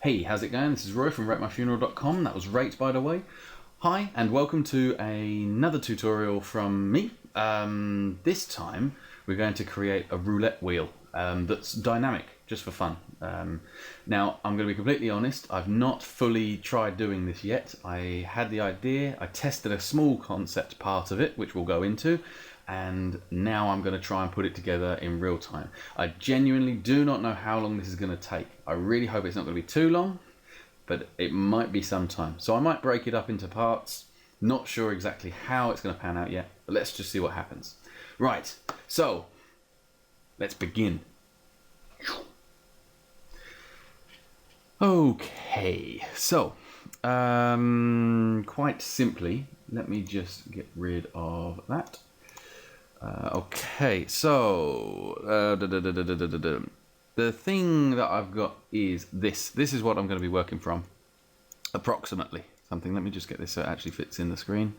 Hey, how's it going? This is Roy from ratemyfuneral.com. That was Rate, by the way. Hi, and welcome to another tutorial from me. This time we're going to create a roulette wheel that's dynamic, just for fun. Now, I'm going to be completely honest, I've not fully tried doing this yet. I had the idea, I tested a small concept part of it, which we'll go into, and now I'm going to try and put it together in real time. I genuinely do not know how long this is going to take. I really hope it's not going to be too long, but it might be some time. So I might break it up into parts. Not sure exactly how it's going to pan out yet, but let's just see what happens. Right, so let's begin. Okay, so quite simply, let me just get rid of that. Okay, so the thing that I've got is this. This is what I'm going to be working from, approximately. Something. Let me just get this so it actually fits in the screen.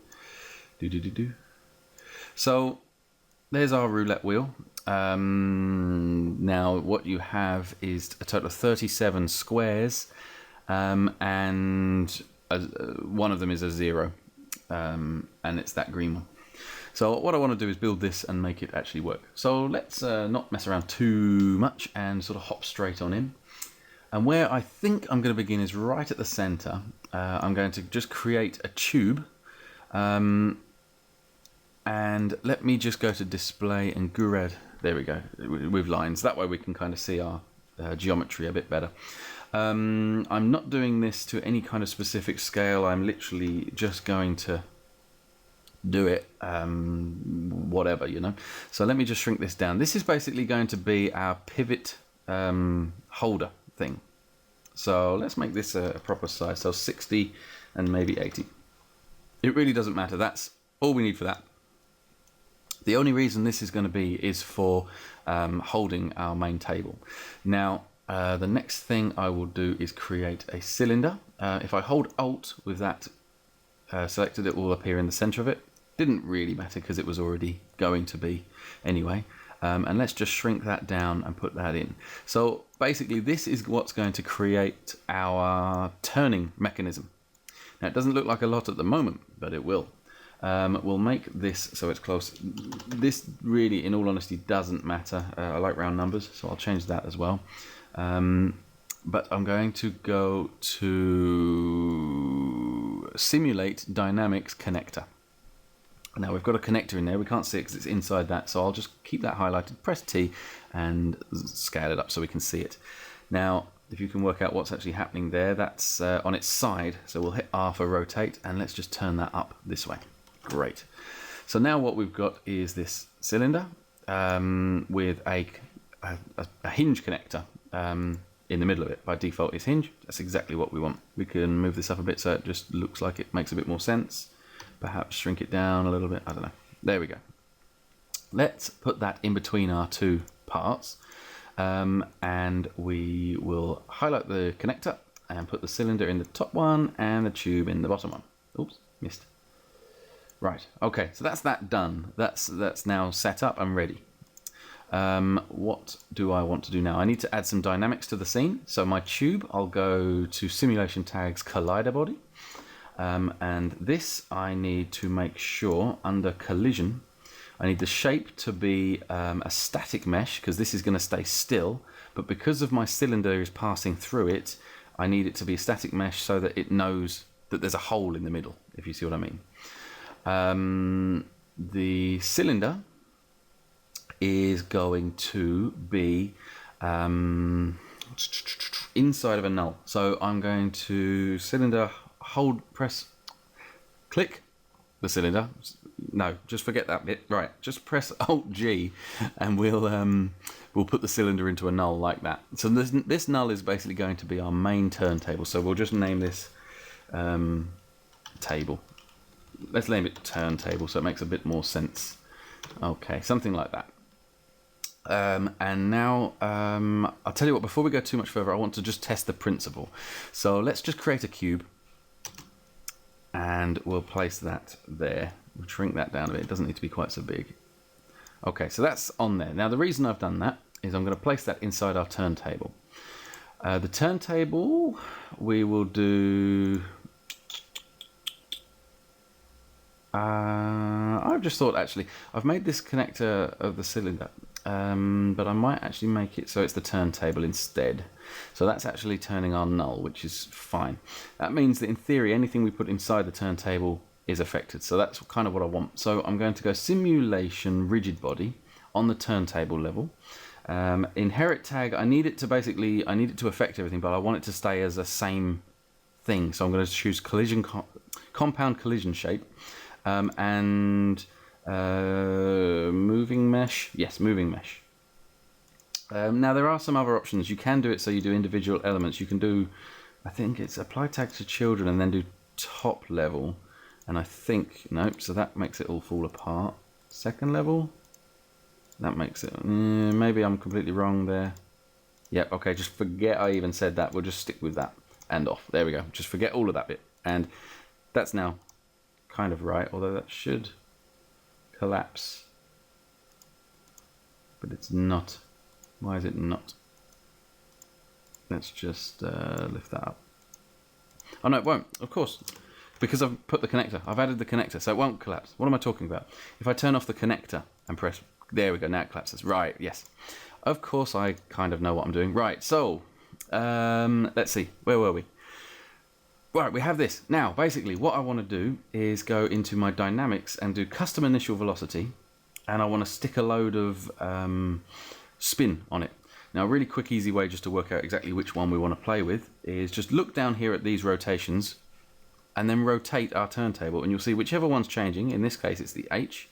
So there's our roulette wheel. Now what you have is a total of 37 squares, and one of them is a 0, and it's that green one. So what I want to do is build this and make it actually work. So let's not mess around too much and sort of hop straight on in. And where I think I'm going to begin is right at the center. I'm going to just create a tube. And let me just go to display and grid. There we go, with lines. That way we can kind of see our geometry a bit better. I'm not doing this to any kind of specific scale. I'm literally just going to do it whatever, you know. So let me just shrink this down. This is basically going to be our pivot holder thing. So let's make this a proper size, so 60 and maybe 80. It really doesn't matter, that's all we need for that. The only reason this is going to be is for holding our main table. Now the next thing I will do is create a cylinder. If I hold Alt with that selected, it will appear in the center of it. Didn't really matter because it was already going to be anyway. And let's just shrink that down and put that in. So basically this is what's going to create our turning mechanism. Now it doesn't look like a lot at the moment, but it will. We'll make this so it's close. This really, in all honesty, doesn't matter. I like round numbers, so I'll change that as well. But I'm going to go to simulate dynamics connector. Now we've got a connector in there, we can't see it because it's inside that, so I'll just keep that highlighted, press T and scale it up so we can see it. Now if you can work out what's actually happening there, that's on its side, so we'll hit R for rotate and let's just turn that up this way. Great. So now what we've got is this cylinder with a hinge connector in the middle of it. By default it's hinge. That's exactly what we want. We can move this up a bit so it just looks like it makes a bit more sense. Perhaps shrink it down a little bit, I don't know. There we go. Let's put that in between our two parts, and we will highlight the connector and put the cylinder in the top one and the tube in the bottom one. Oops, missed. Right, okay, so that's that done. That's now set up and ready. What do I want to do now? I need to add some dynamics to the scene. So my tube, I'll go to simulation tags collider body. And this I need to make sure under collision, I need the shape to be a static mesh because this is going to stay still, but because of my cylinder is passing through it, I need it to be a static mesh so that it knows that there's a hole in the middle, if you see what I mean. The cylinder is going to be inside of a null. So I'm going to cylinder, hold, press, click the cylinder. No, just forget that bit. Right, just press Alt G, and we'll put the cylinder into a null like that. So this null is basically going to be our main turntable. So we'll just name this table. Let's name it turntable so it makes a bit more sense. Okay, something like that. And now I'll tell you what. Before we go too much further, I want to just test the principle. So let's just create a cube. And we'll place that there. We'll shrink that down a bit. It doesn't need to be quite so big. Okay, so that's on there. Now the reason I've done that is I'm going to place that inside our turntable. The turntable, we will do... I've just thought, actually, I've made this connector of the cylinder, but I might actually make it so it's the turntable instead. So that's actually turning our null, which is fine. That means that in theory, anything we put inside the turntable is affected. So that's kind of what I want. So I'm going to go simulation rigid body on the turntable level. Inherit tag, I need it to affect everything, but I want it to stay as the same thing. So I'm going to choose collision compound collision shape. And moving mesh. Yes, moving mesh. Now there are some other options. You can do it so you do individual elements. You can do, I think it's apply tag to children and then do top level. And I think, nope, so that makes it all fall apart. Second level, that makes it, maybe I'm completely wrong there. Yep, okay, just forget I even said that. We'll just stick with that and off. There we go. Just forget all of that bit. And that's now kind of right, although that should collapse, but it's not. Why is it not? Let's just lift that up. Oh no, it won't, of course, because I've put the connector. I've added the connector, so it won't collapse. What am I talking about? If I turn off the connector and press, there we go, now it collapses. Right, yes. Of course, I kind of know what I'm doing. Right, so let's see, where were we? Right, we have this. Now, basically, what I want to do is go into my dynamics and do custom initial velocity, and I want to stick a load of spin on it. Now, a really quick, easy way just to work out exactly which one we want to play with is just look down here at these rotations and then rotate our turntable, and you'll see whichever one's changing. In this case, it's the H.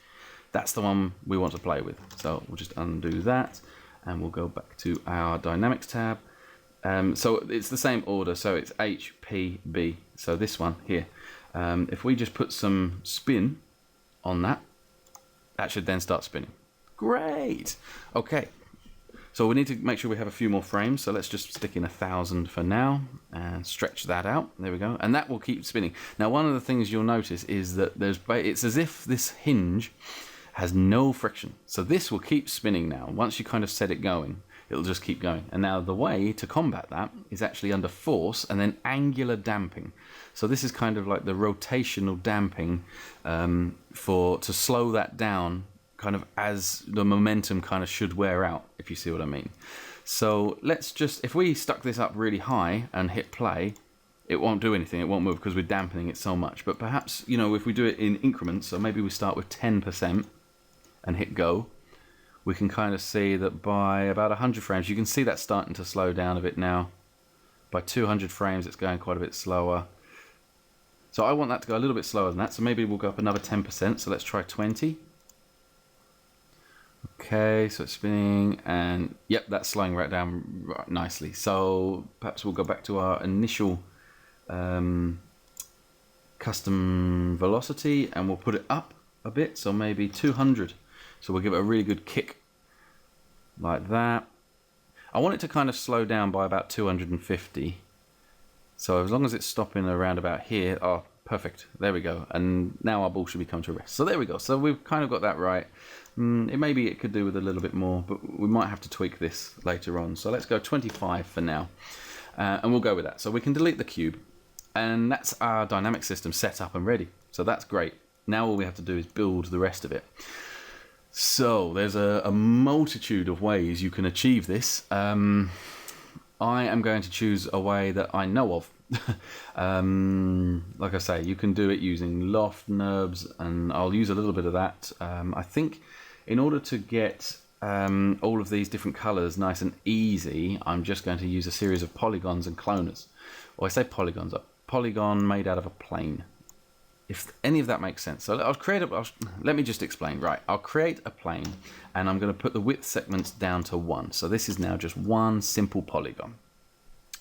That's the one we want to play with. So we'll just undo that, and we'll go back to our dynamics tab. So it's the same order, so it's H, P, B. So this one here, if we just put some spin on that, that should then start spinning. Great. Okay, so we need to make sure we have a few more frames. So let's just stick in 1,000 for now and stretch that out. There we go, and that will keep spinning. Now, one of the things you'll notice is that it's as if this hinge has no friction. So this will keep spinning now. Once you kind of set it going, it'll just keep going. And now the way to combat that is actually under force and then angular damping. So this is kind of like the rotational damping to slow that down kind of as the momentum kind of should wear out, if you see what I mean. So let's just, if we stuck this up really high and hit play, it won't do anything, it won't move because we're dampening it so much. But perhaps, you know, if we do it in increments, so maybe we start with 10% and hit go, we can kind of see that by about 100 frames, you can see that starting to slow down a bit now. By 200 frames, it's going quite a bit slower. So I want that to go a little bit slower than that, so maybe we'll go up another 10%, so let's try 20. Okay, so it's spinning, and yep, that's slowing right down right nicely. So perhaps we'll go back to our initial custom velocity, and we'll put it up a bit, so maybe 200. So we'll give it a really good kick like that. I want it to kind of slow down by about 250. So as long as it's stopping around about here, oh, perfect. There we go. And now our ball should be coming to rest. So there we go. So we've kind of got that right. Maybe it could do with a little bit more, but we might have to tweak this later on. So let's go 25 for now. And we'll go with that. So we can delete the cube. And that's our dynamic system set up and ready. So that's great. Now all we have to do is build the rest of it. So there's a multitude of ways you can achieve this. I am going to choose a way that I know of. Like I say, you can do it using loft NURBS, and I'll use a little bit of that. I think in order to get all of these different colors nice and easy, I'm just going to use a series of polygons and cloners. Or I say polygons, a polygon made out of a plane. If any of that makes sense. So let me just explain. Right, I'll create a plane, and I'm going to put the width segments down to 1. So this is now just one simple polygon.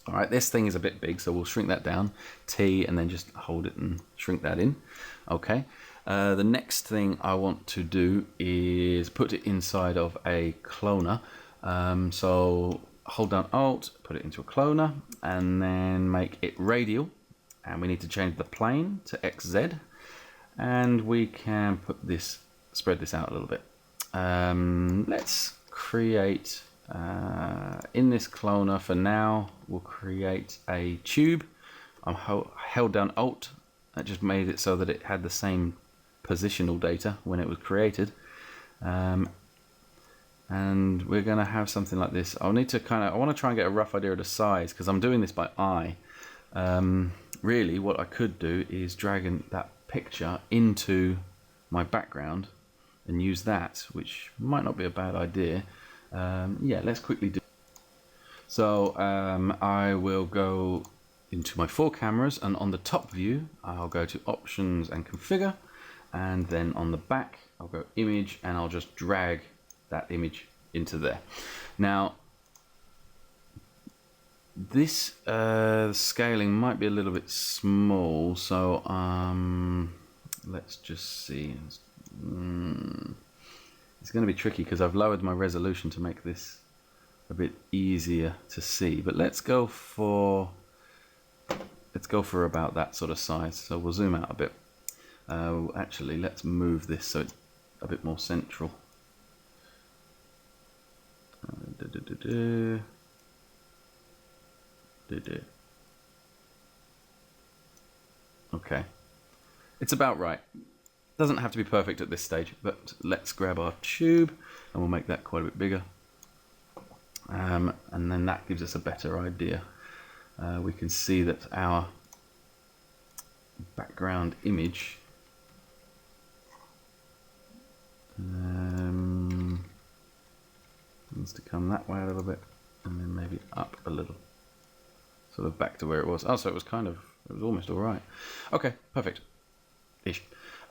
All right, this thing is a bit big, so we'll shrink that down, T, and then just hold it and shrink that in. Okay, the next thing I want to do is put it inside of a cloner. So hold down Alt, put it into a cloner, and then make it radial. And we need to change the plane to XZ, and we can put this, spread this out a little bit. Let's create in this cloner for now, we'll create a tube. I'm held down Alt. That just made it so that it had the same positional data when it was created. And we're going to have something like this. I'll need to I want to try and get a rough idea of the size because I'm doing this by eye. Really, what I could do is drag that picture into my background and use that, which might not be a bad idea. Yeah, let's quickly do. So I will go into my 4 cameras, and on the top view, I'll go to Options and Configure, and then on the back, I'll go Image, and I'll just drag that image into there. Now, this scaling might be a little bit small, so let's just see. It's going to be tricky because I've lowered my resolution to make this a bit easier to see. But let's go for about that sort of size. So we'll zoom out a bit. Actually, let's move this so it's a bit more central. Okay, it's about right. Doesn't have to be perfect at this stage, but let's grab our tube and we'll make that quite a bit bigger. And then that gives us a better idea. We can see that our background image needs to come that way a little bit and then maybe up a little, sort of back to where it was. Oh, so it was almost all right. Okay, perfect. Ish.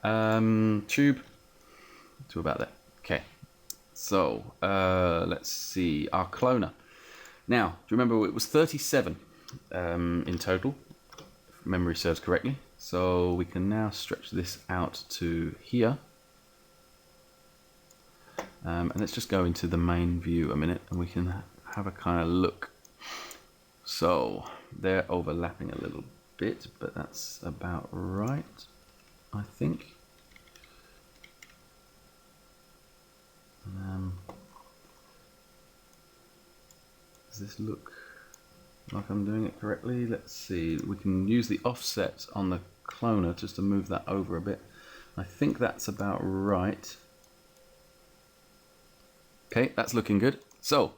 Tube to about there. Okay, so let's see our cloner. Now, do you remember it was 37 in total, if memory serves correctly? So we can now stretch this out to here. And let's just go into the main view a minute and we can have a kind of look. So they're overlapping a little bit, but that's about right, I think. Does this look like I'm doing it correctly? Let's see. We can use the offset on the cloner just to move that over a bit. I think that's about right. Okay, that's looking good. So,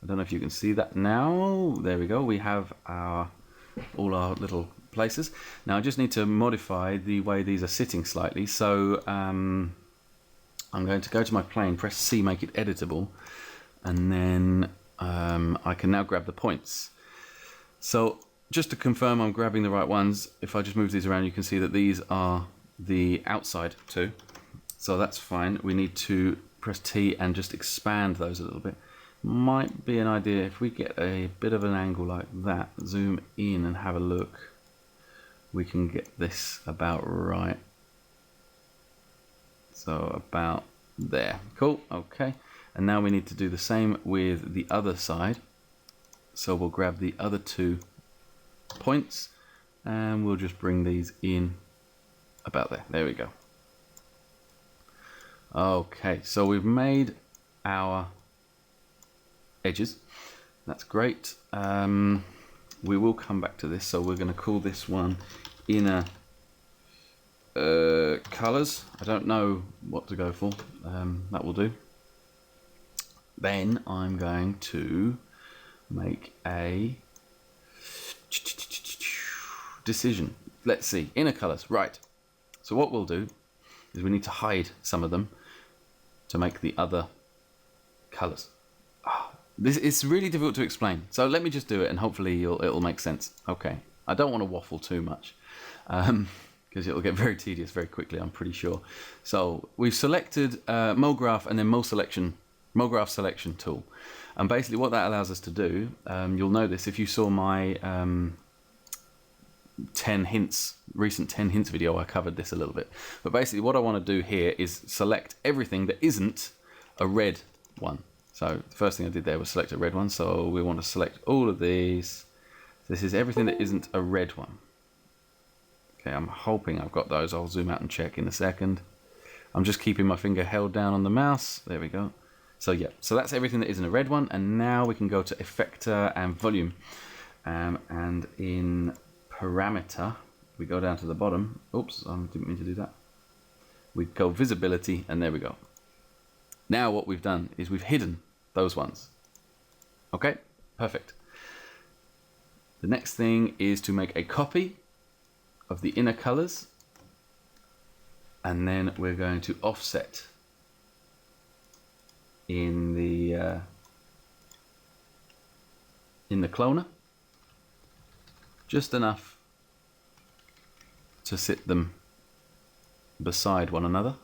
I don't know if you can see that now. There we go. We have all our little places. Now I just need to modify the way these are sitting slightly. So I'm going to go to my plane, press C, make it editable, and then I can now grab the points. So just to confirm I'm grabbing the right ones, if I just move these around, you can see that these are the outside two. So that's fine. We need to press T and just expand those a little bit. Might be an idea if we get a bit of an angle like that, zoom in and have a look, we can get this about right. So about there. Cool, okay. And now we need to do the same with the other side. So we'll grab the other 2 points and we'll just bring these in about there. There we go. Okay, so we've made our edges. That's great. We will come back to this. So we're going to call this one inner colors. I don't know what to go for. That will do. Then I'm going to make a decision. Let's see, inner colors, right. So what we'll do is we need to hide some of them to make the other colors. This is really difficult to explain. So let me just do it and hopefully it'll make sense. Okay, I don't want to waffle too much because it'll get very tedious very quickly, I'm pretty sure. So we've selected MoGraph and then MoGraph selection tool. And basically what that allows us to do, you'll notice if you saw my 10 hints, recent 10 hints video, I covered this a little bit. But basically what I want to do here is select everything that isn't a red one. So the first thing I did there was select a red one. So we want to select all of these. This is everything that isn't a red one. Okay, I'm hoping I've got those. I'll zoom out and check in a second. I'm just keeping my finger held down on the mouse. There we go. So yeah, so that's everything that is in the red one, and now we can go to effector and volume, and in parameter we go down to the bottom. Oops, I didn't mean to do that. We go visibility, and there we go. Now what we've done is we've hidden those ones. Okay, perfect. The next thing is to make a copy of the inner colors, and then we're going to offset in the cloner just enough to sit them beside one another.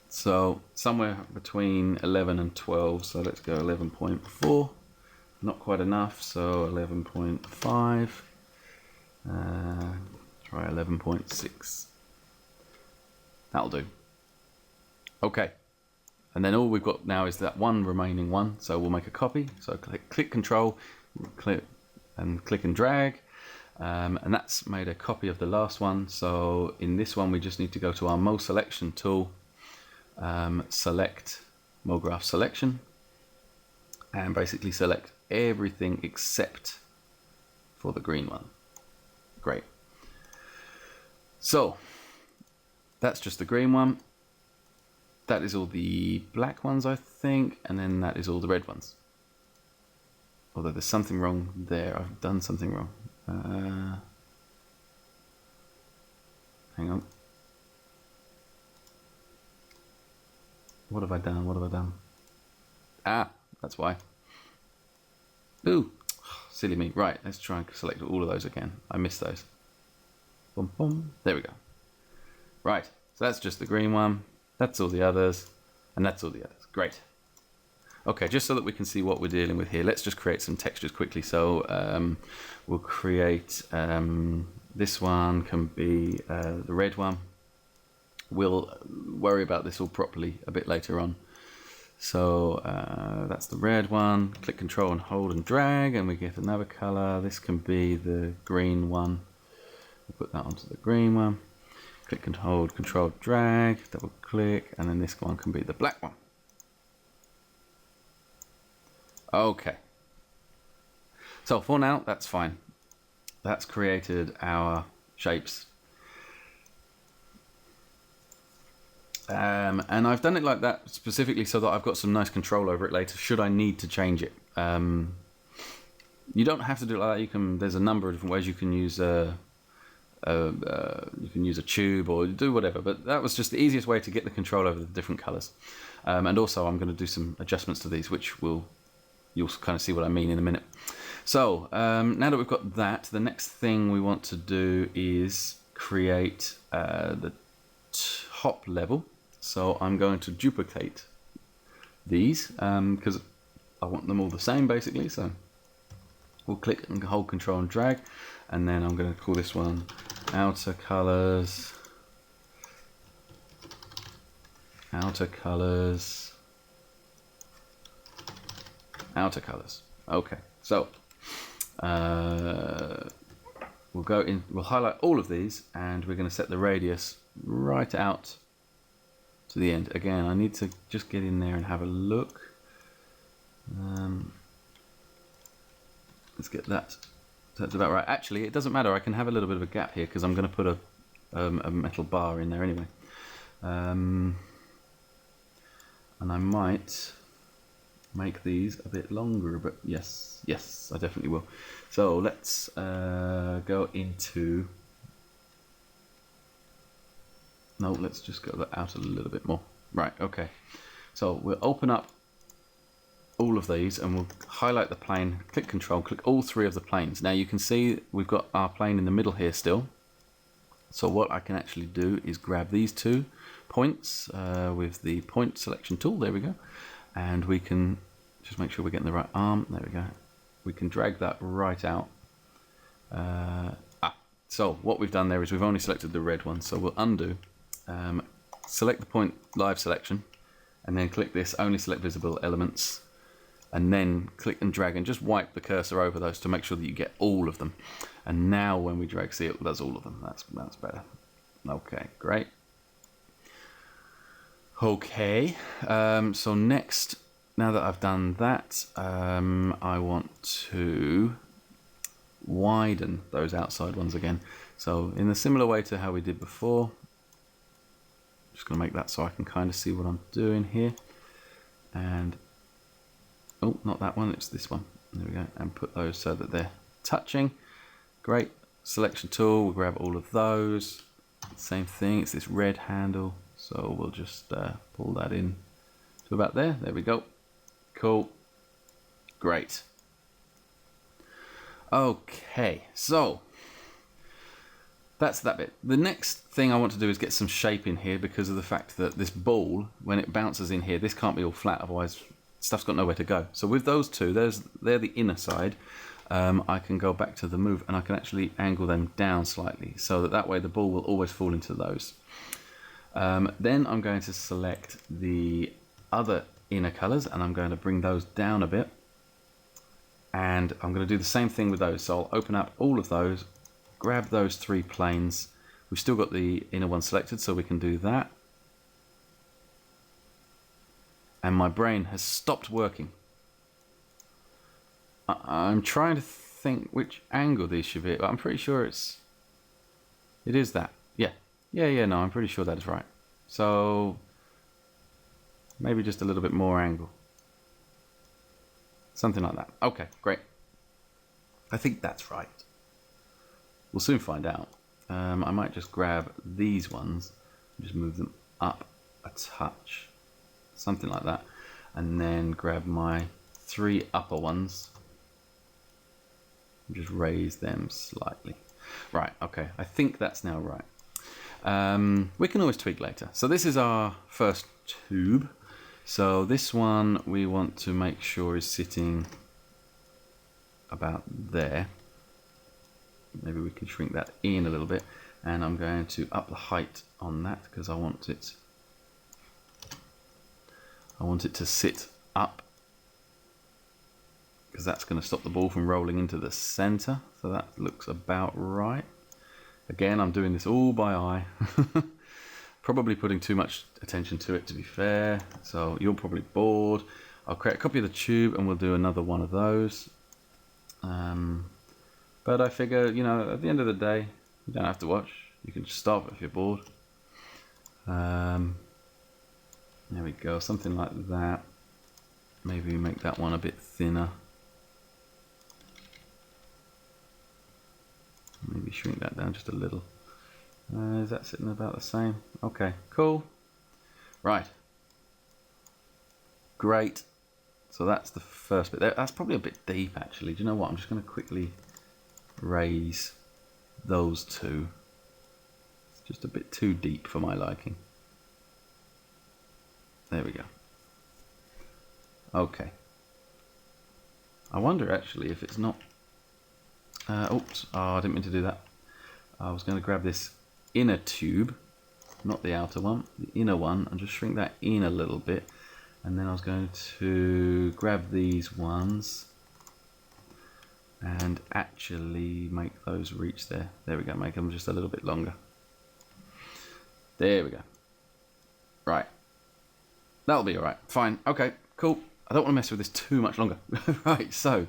So somewhere between 11 and 12, so let's go 11.4, not quite enough, so 11.5, try 11.6, that'll do. Okay, and then all we've got now is that one remaining one, so we'll make a copy, so click Control, click and drag, and that's made a copy of the last one. So in this one we just need to go to our mole selection tool, select mole graph selection, and basically select everything except for the green one. Great. So that's just the green one. That is all the black ones, I think, and then that is all the red ones. Although there's something wrong there. I've done something wrong. Hang on. What have I done? What have I done? Ah, that's why. Ooh, silly me. Right, let's try and select all of those again. I missed those. Boom, boom. There we go. Right, so that's just the green one. That's all the others, and that's all the others. Great. Okay, just so that we can see what we're dealing with here, let's just create some textures quickly. So we'll create, this one can be the red one. We'll worry about this all properly a bit later on. So that's the red one. Click Control and hold and drag, and we get another color. This can be the green one. We'll put that onto the green one. Click and hold, Control, drag, double click, and then this one can be the black one. Okay. So for now, that's fine. That's created our shapes. And I've done it like that specifically so that I've got some nice control over it later, should I need to change it. You don't have to do it like that. You can. There's a number of different ways you can use. You can use a tube or do whatever, but that was just the easiest way to get the control over the different colors. And also I'm going to do some adjustments to these, which you'll kind of see what I mean in a minute. So now that we've got that, the next thing we want to do is create the top level. So I'm going to duplicate these because I want them all the same basically. So we'll click and hold Control and drag, and then I'm going to call this one outer colors, outer colors, outer colors. Okay, so we'll go in, we'll highlight all of these, and we're going to set the radius right out to the end. Again, I need to just get in there and have a look. Let's get that. That's about right. Actually, it doesn't matter. I can have a little bit of a gap here because I'm going to put a metal bar in there anyway. And I might make these a bit longer, but yes, I definitely will. So let's go into. No, let's just go out a little bit more. Right. Okay. So we'll open up all of these and we'll highlight the plane, click Control, click all three of the planes. Now you can see we've got our plane in the middle here still. So what I can actually do is grab these 2 points with the point selection tool. There we go. And we can just make sure we're getting the right arm. There we go. We can drag that right out. So what we've done there is we've only selected the red one. So we'll undo, select the point live selection, and then click this only select visible elements, and then click and drag and just wipe the cursor over those to make sure that you get all of them. And now when we drag, see, it does all of them. That's better. Okay, great. Okay, so next, now that I've done that, I want to widen those outside ones again. So in a similar way to how we did before, just going to make that so I can kind of see what I'm doing here. And, oh, not that one, it's this one. There we go, and put those so that they're touching. Great, selection tool, we'll grab all of those. Same thing, it's this red handle. So we'll just pull that in to about there. There we go. Cool. Great. Okay, so that's that bit. The next thing I want to do is get some shape in here because of the fact that this ball, when it bounces in here, this can't be all flat, otherwise stuff's got nowhere to go. So with those two, they're the inner side. I can go back to the move and I can actually angle them down slightly so that way the ball will always fall into those. Then I'm going to select the other inner colors and I'm going to bring those down a bit, and I'm going to do the same thing with those. So I'll open up all of those, grab those three planes. We've still got the inner one selected, so we can do that. And my brain has stopped working. I'm trying to think which angle these should be, but I'm pretty sure it is that. Yeah, no, I'm pretty sure that is right. So maybe just a little bit more angle. Something like that. Okay, great. I think that's right. We'll soon find out. I might just grab these ones and just move them up a touch. Something like that. And then grab my three upper ones and just raise them slightly. Right, okay, I think that's now right. We can always tweak later. So this is our first tube. So this one we want to make sure is sitting about there. Maybe we can shrink that in a little bit, and I'm going to up the height on that because I want it to sit up, because that's going to stop the ball from rolling into the center. So that looks about right. Again, I'm doing this all by eye. Probably putting too much attention to it, to be fair. So you're probably bored. I'll create a copy of the tube and we'll do another one of those. But I figure, you know, at the end of the day, you don't have to watch. You can just stop if you're bored. There we go, something like that. Maybe make that one a bit thinner. Maybe shrink that down just a little. Is that sitting about the same? Okay, cool. Right. Great. So that's the first bit. That's probably a bit deep, actually. Do you know what? I'm just going to quickly raise those two. It's just a bit too deep for my liking. There we go. Okay. I wonder, actually, if it's not... oops, oh, I didn't mean to do that. I was going to grab this inner tube, not the outer one, the inner one, and just shrink that in a little bit. And then I was going to grab these ones and actually make those reach there. There we go, make them just a little bit longer. There we go. Right. That'll be alright. Fine. Okay, cool. I don't want to mess with this too much longer. Right, so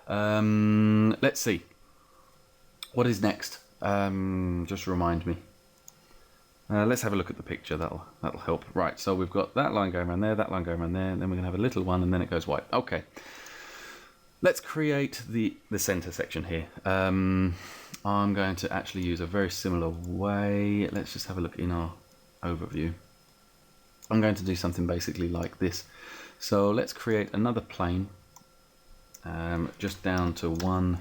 let's see. What is next? Just remind me. Let's have a look at the picture. That'll help. Right, so we've got that line going around there, that line going around there, and then we're going to have a little one, and then it goes white. Okay. Let's create the center section here. I'm going to actually use a very similar way. Let's just have a look in our overview. I'm going to do something basically like this. So let's create another plane, just down to one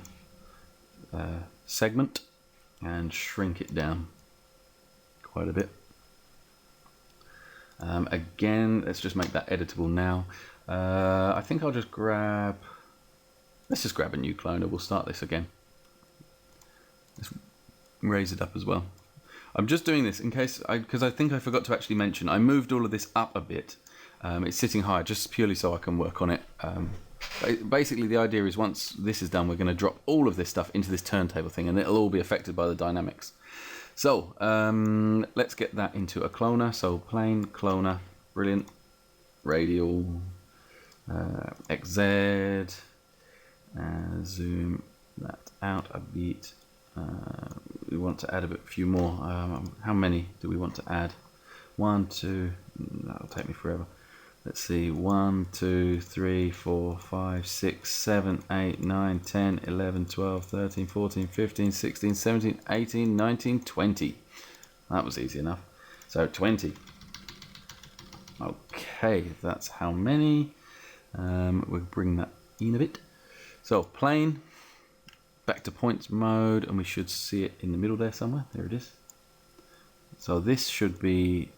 segment, and shrink it down quite a bit. Again, let's just make that editable now. I think I'll just grab... Let's just grab a new cloner. We'll start this again. Let's raise it up as well. I'm just doing this in case, because I think I forgot to actually mention, I moved all of this up a bit. It's sitting high just purely so I can work on it. Basically, the idea is once this is done, we're going to drop all of this stuff into this turntable thing, and it'll all be affected by the dynamics. So let's get that into a cloner. So plane, cloner, brilliant, radial, XZ, zoom that out a bit. We want to add a few more. How many do we want to add? 1, 2, that'll take me forever. Let's see, 1, 2, 3, 4, 5, 6, 7, 8, 9, 10, 11, 12, 13, 14, 15, 16, 17, 18, 19, 20. That was easy enough. So 20. Okay, that's how many. We'll bring that in a bit. So plane, back to points mode, and we should see it in the middle there somewhere. There it is. So this should be,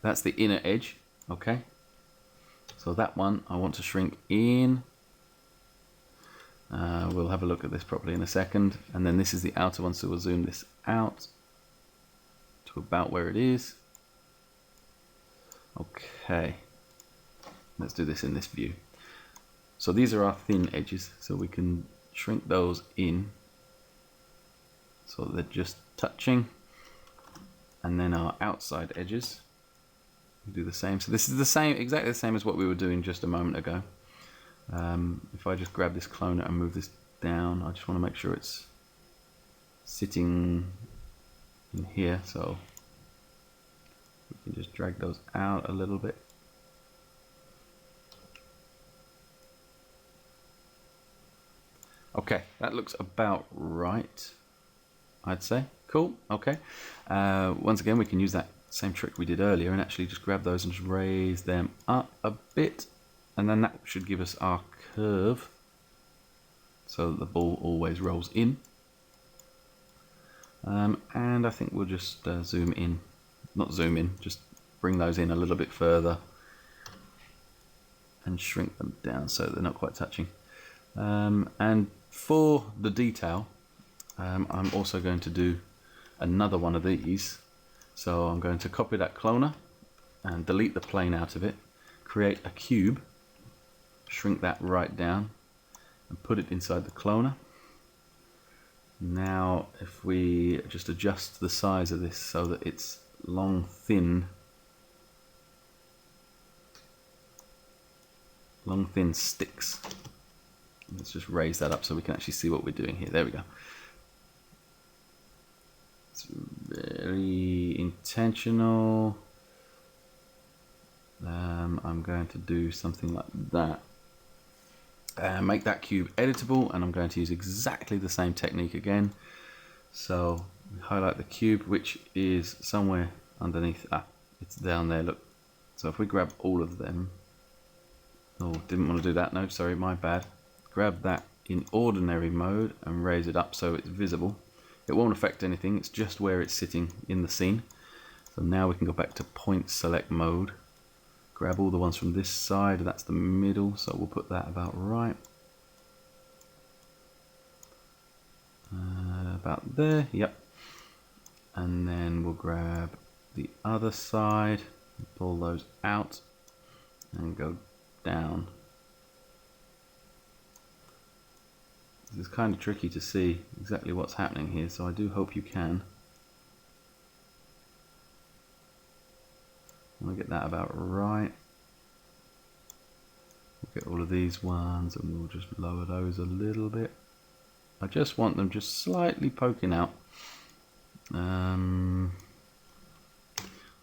that's the inner edge. Okay, so that one I want to shrink in. We'll have a look at this properly in a second. And then this is the outer one, so we'll zoom this out to about where it is. Okay, let's do this in this view. So these are our thin edges, so we can shrink those in so they're just touching. And then our outside edges, we do the same. So this is the same, exactly the same as what we were doing just a moment ago. If I just grab this cloner and move this down, I just want to make sure it's sitting in here, so we can just drag those out a little bit. Okay, that looks about right, I'd say. Cool, okay. Once again, we can use that same trick we did earlier and actually just grab those and just raise them up a bit, and then that should give us our curve so that the ball always rolls in. And I think we'll just zoom in, not zoom in, just bring those in a little bit further and shrink them down so they're not quite touching. And for the detail, I'm also going to do another one of these. So I'm going to copy that cloner and delete the plane out of it, create a cube, shrink that right down and put it inside the cloner. Now if we just adjust the size of this so that it's long, thin sticks. Let's just raise that up so we can actually see what we're doing here. There we go. It's very intentional. I'm going to do something like that. Make that cube editable, and I'm going to use exactly the same technique again. So we highlight the cube, which is somewhere underneath. It's down there, look. So if we grab all of them. Oh, didn't want to do that. No, sorry, my bad. Grab that in ordinary mode and raise it up so it's visible. It won't affect anything, it's just where it's sitting in the scene. So now we can go back to point select mode. Grab all the ones from this side, that's the middle, so we'll put that about right. About there, yep. And then we'll grab the other side, pull those out and go down. It's kind of tricky to see exactly what's happening here, so I do hope you can. I'll get that about right. We'll get all of these ones and we'll just lower those a little bit. I just want them just slightly poking out. I'm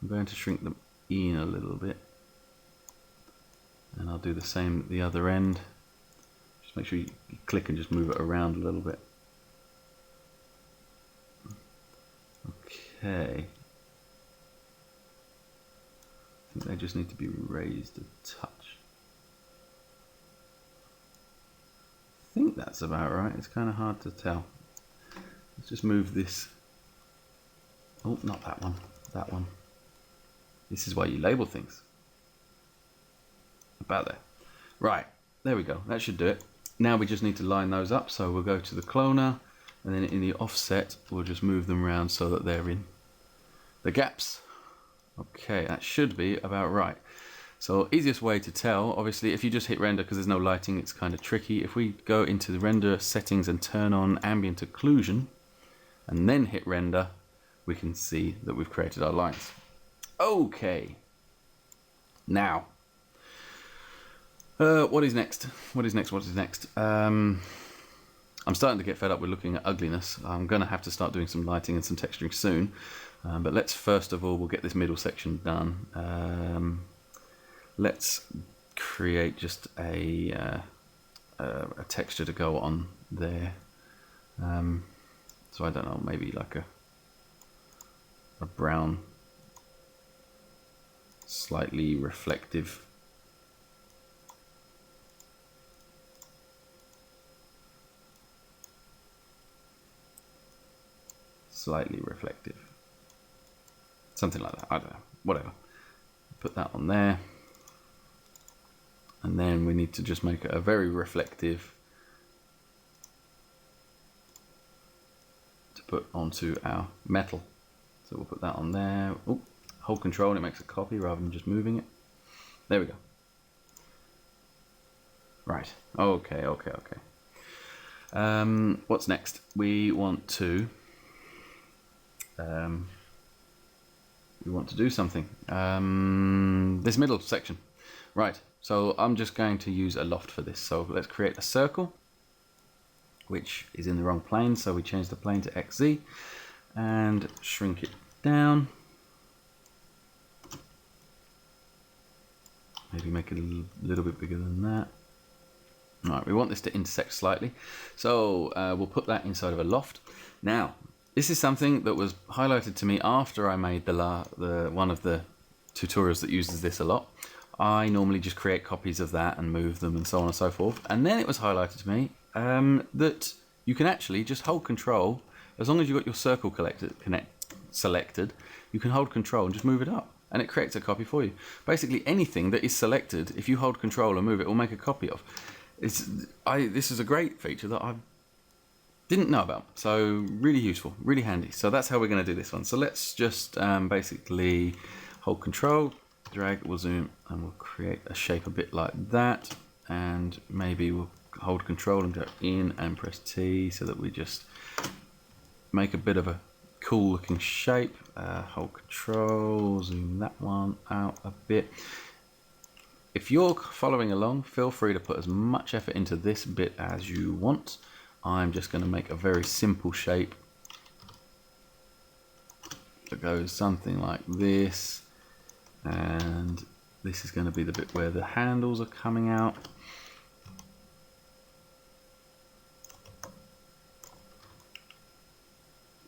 going to shrink them in a little bit. And I'll do the same at the other end. Make sure you click and just move it around a little bit. Okay. I think they just need to be raised a touch. I think that's about right. It's kind of hard to tell. Let's just move this. Oh, not that one. That one. This is why you label things. About there. Right. There we go. That should do it. Now we just need to line those up, so we'll go to the cloner and then in the offset we'll just move them around so that they're in the gaps. Okay, that should be about right. So easiest way to tell, obviously if you just hit render because there's no lighting, it's kind of tricky. If we go into the render settings and turn on ambient occlusion, and then hit render, we can see that we've created our lines. Okay, now what is next? What is next? I'm starting to get fed up with looking at ugliness. I'm going to have to start doing some lighting and some texturing soon. But let's first of all, we'll get this middle section done. Let's create just a texture to go on there. So I don't know, maybe like a brown, slightly reflective. Slightly reflective. Something like that, I don't know, whatever. Put that on there. And then we need to just make it a very reflective to put onto our metal. So we'll put that on there. Ooh, hold control and it makes a copy rather than just moving it. There we go. Right, okay. What's next? We want to do something. This middle section. Right, so I'm just going to use a loft for this. So let's create a circle, which is in the wrong plane. So we change the plane to XZ and shrink it down. Maybe make it a little bit bigger than that. All right, we want this to intersect slightly. So we'll put that inside of a loft. Now, this is something that was highlighted to me after I made the one of the tutorials that uses this a lot. I normally just create copies of that and move them and so on and so forth. And then it was highlighted to me that you can actually just hold control. As long as you've got your circle selected, you can hold control and just move it up. And it creates a copy for you. Basically anything that is selected, if you hold control and move it, will make a copy of. This is a great feature that I didn't know about. So really useful, really handy. So that's how we're going to do this one. So let's just basically hold control, drag, we'll zoom, and we'll create a shape a bit like that. And maybe we'll hold control and go in and press T so that we just make a bit of a cool looking shape. Hold control, zoom that one out a bit. If you're following along, feel free to put as much effort into this bit as you want. I'm just going to make a very simple shape that goes something like this, and this is going to be the bit where the handles are coming out.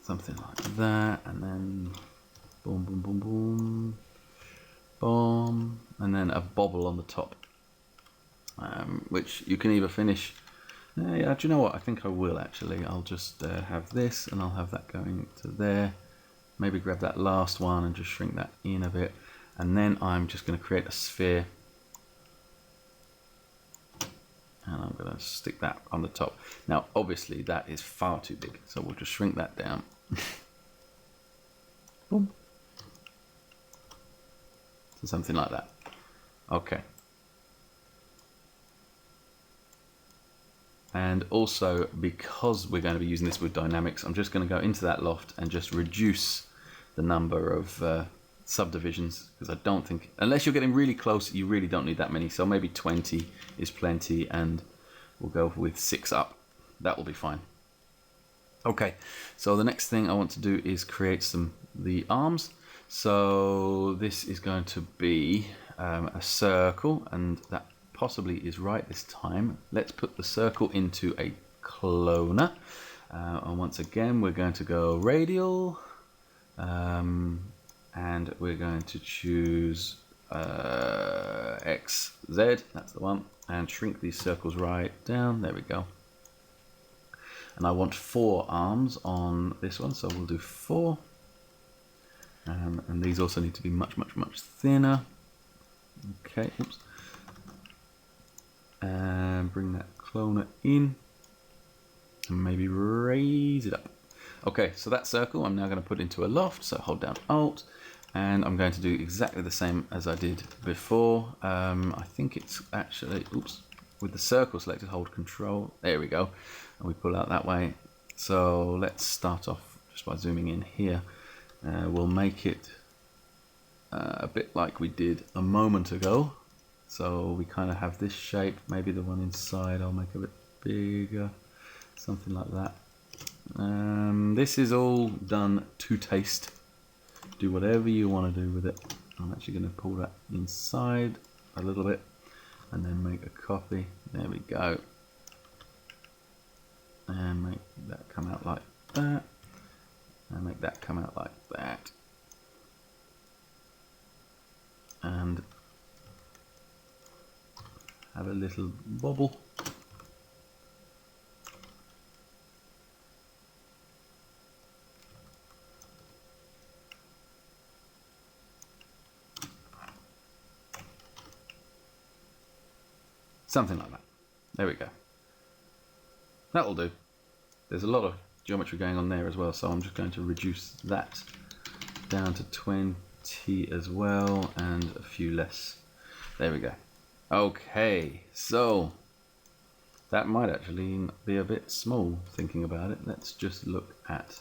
Something like that, and then boom, boom, boom, boom, boom, and then a bobble on the top, which you can either finish. Yeah, do you know what? I think I will actually. I'll just have this, and I'll have that going to there. Maybe grab that last one and just shrink that in a bit, and then I'm just going to create a sphere. And I'm going to stick that on the top. Now, obviously, that is far too big, so we'll just shrink that down. Boom. So something like that. Okay. And also, because we're going to be using this with dynamics, I'm just going to go into that loft and just reduce the number of subdivisions, because I don't think, unless you're getting really close, you really don't need that many. So maybe 20 is plenty, and we'll go with 6 up. That will be fine. Okay, so the next thing I want to do is create the arms. So this is going to be a circle, and that possibly is right this time. Let's put the circle into a cloner, and once again we're going to go radial, and we're going to choose XZ, that's the one, and shrink these circles right down. There we go. And I want 4 arms on this one, so we'll do 4. And these also need to be much, much, much thinner. Okay, oops. And bring that cloner in, and maybe raise it up. Okay, so that circle I'm now going to put into a loft, so hold down Alt, and I'm going to do exactly the same as I did before. I think it's actually, oops, with the circle selected, hold Control, there we go, and we pull out that way. So let's start off just by zooming in here. We'll make it a bit like we did a moment ago. So we kind of have this shape. Maybe the one inside I'll make a bit bigger, something like that. This is all done to taste. Do whatever you want to do with it. I'm actually going to pull that inside a little bit and then make a copy. There we go. And make that come out like that. And make that come out like that. And have a little bobble. Something like that. There we go. That'll do. There's a lot of geometry going on there as well, so I'm just going to reduce that down to 20 as well, and a few less. There we go. Okay, so that might actually be a bit small thinking about it. Let's just look at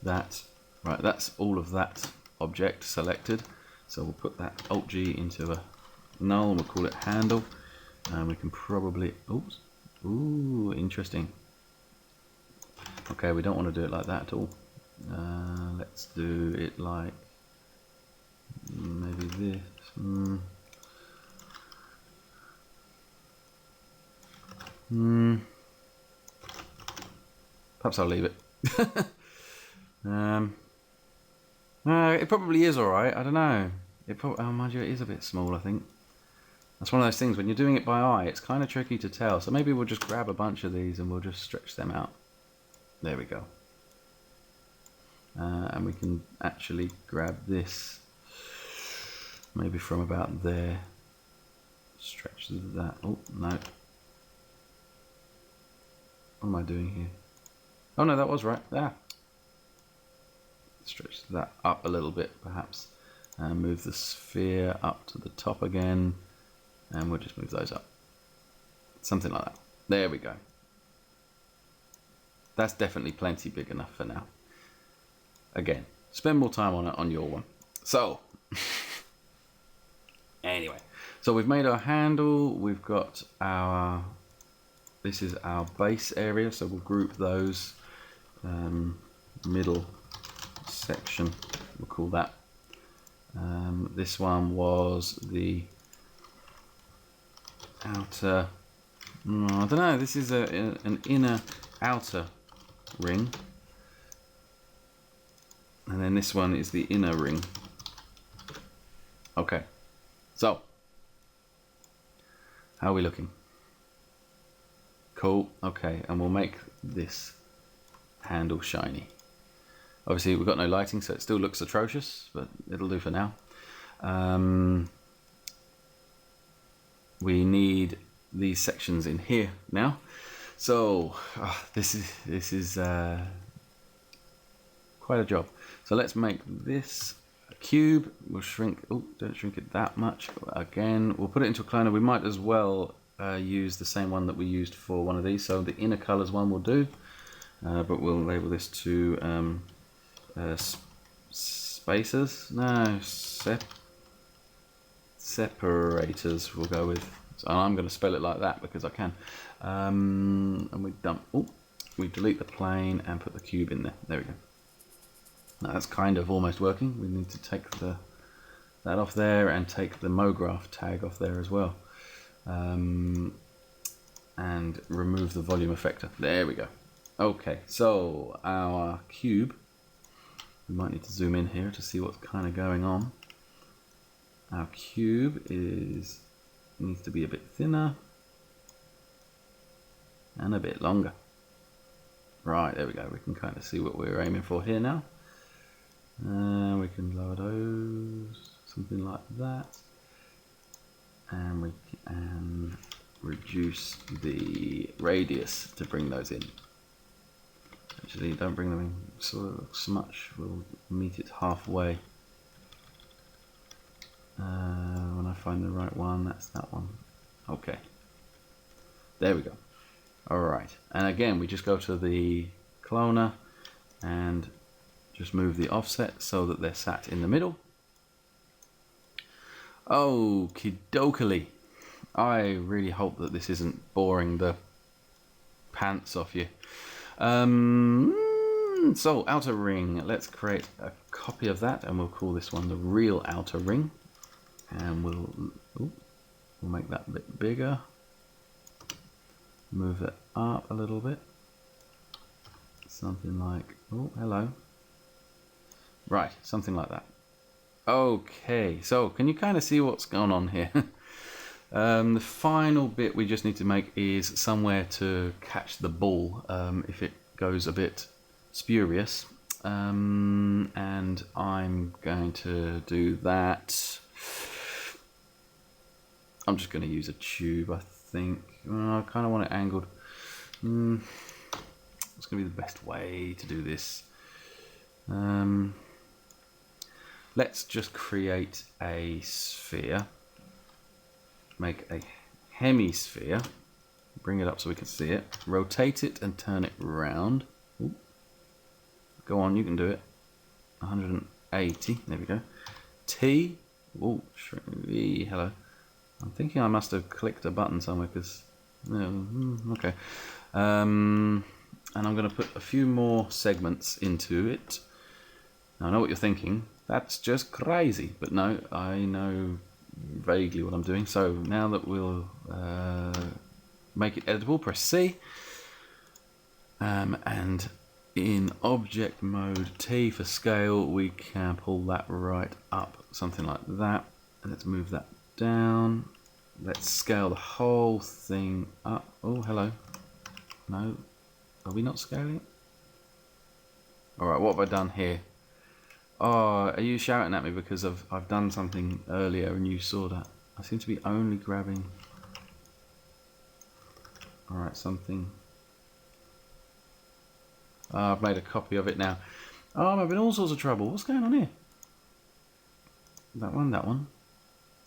that. Right, that's all of that object selected. So we'll put that Alt-G into a null, and we'll call it handle. And we can probably, oops, ooh, interesting. Okay, we don't want to do it like that at all. Let's do it like maybe this. Perhaps I'll leave it. It probably is alright, I don't know. Oh, mind you, it is a bit small, I think. That's one of those things, when you're doing it by eye, it's kind of tricky to tell. So maybe we'll just grab a bunch of these and we'll just stretch them out. There we go. And we can actually grab this maybe from about there. Stretch that. Oh, no. What am I doing here? Oh no, that was right. Stretch that up a little bit perhaps. And move the sphere up to the top again. And we'll just move those up. Something like that. There we go. That's definitely plenty big enough for now. Again, spend more time on it on your one. So, anyway. So we've made our handle. We've got our, this is our base area. So we'll group those. Middle section, we'll call that. This one was the outer, I don't know, this is an inner outer ring, and then this one is the inner ring. Okay, so how are we looking? Cool. Okay, and we'll make this handle shiny. Obviously we've got no lighting, so it still looks atrocious, but it'll do for now. We need these sections in here now. So this is quite a job. So let's make this a cube. We'll shrink. Oh, don't shrink it that much. Again, we'll put it into a cloner. We might as well use the same one that we used for one of these. So the inner colors one will do, but we'll label this to spacers. No, separators. We'll go with. So I'm going to spell it like that because I can. And we dump. Oh, we delete the plane and put the cube in there. There we go. Now that's kind of almost working. We need to take that off there and take the MoGraph tag off there as well. And remove the volume effector. There we go. Okay, so our cube. We might need to zoom in here to see what's kind of going on. Our cube needs to be a bit thinner and a bit longer. Right, there we go. We can kind of see what we're aiming for here now. We can lower those, something like that. And we can reduce the radius to bring those in. Actually, don't bring them in sort of smudge. We'll meet it halfway. When I find the right one, that's that one. Okay. There we go. Alright. And again, we just go to the cloner and Just move the offset so that they're sat in the middle. Okie dokie. I really hope that this isn't boring the pants off you. So outer ring, let's create a copy of that and we'll call this one the real outer ring. And we'll make that a bit bigger. Move it up a little bit. Something like, oh, hello. Right, something like that. Okay, so can you kind of see what's going on here? The final bit we just need to make is somewhere to catch the ball if it goes a bit spurious. And I'm going to do that. I'm just going to use a tube, I think. I kind of want it angled. What's going to be the best way to do this? Let's just create a sphere. Make a hemisphere. Bring it up so we can see it. Rotate it and turn it round. Ooh. Go on, you can do it. 180. There we go. T. Oh, hello. I'm thinking I must have clicked a button somewhere because. Okay. And I'm going to put a few more segments into it. Now, I know what you're thinking. That's just crazy. But no, I know vaguely what I'm doing. So now that we'll make it editable, press C. And in object mode T for scale, we can pull that right up. Something like that. And let's move that down. Let's scale the whole thing up. Oh, hello. No. Are we not scaling it? Alright, what have I done here? Oh, are you shouting at me because I've done something earlier and you saw that? I seem to be only grabbing... Alright, something... Oh, I've made a copy of it now. Oh, I'm having all sorts of trouble. What's going on here? That one.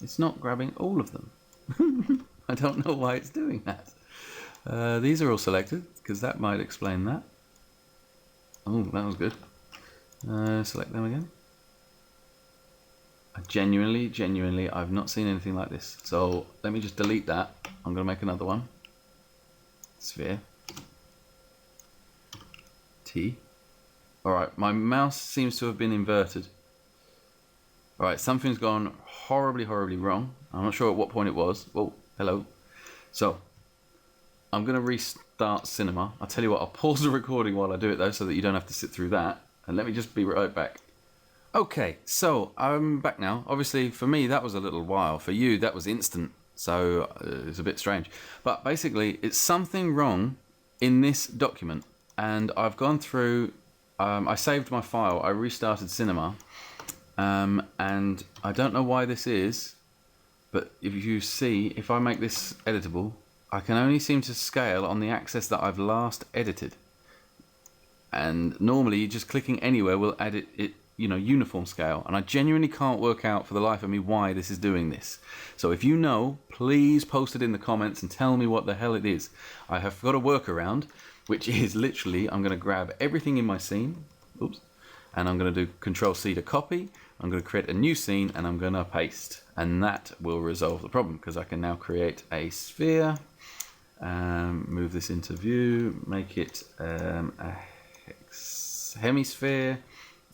It's not grabbing all of them. I don't know why it's doing that. These are all selected, because that might explain that. Oh, that was good. Select them again. Genuinely, I've not seen anything like this. So let me just delete that. I'm going to make another one. Sphere. T. Alright, my mouse seems to have been inverted. Alright, something's gone horribly wrong. I'm not sure at what point it was. Oh, hello. So, I'm going to restart Cinema. I'll tell you what, I'll pause the recording while I do it though, so that you don't have to sit through that. And let me just be right back. Okay, so I'm back now. Obviously, for me, that was a little while. For you, that was instant. So, it's a bit strange. But basically, it's something wrong in this document. And I've gone through... I saved my file. I restarted Cinema. And I don't know why this is. But if you see, if I make this editable, I can only seem to scale on the axis that I've last edited. And normally, just clicking anywhere will add it uniform scale. And I genuinely can't work out for the life of me why this is doing this. So if you know, please post it in the comments and tell me what the hell it is. I have got a workaround, which is literally, I'm going to grab everything in my scene. Oops. And I'm going to do Control-C to copy. I'm going to create a new scene and I'm going to paste. And that will resolve the problem because I can now create a sphere. Move this into view. Make it a hemisphere.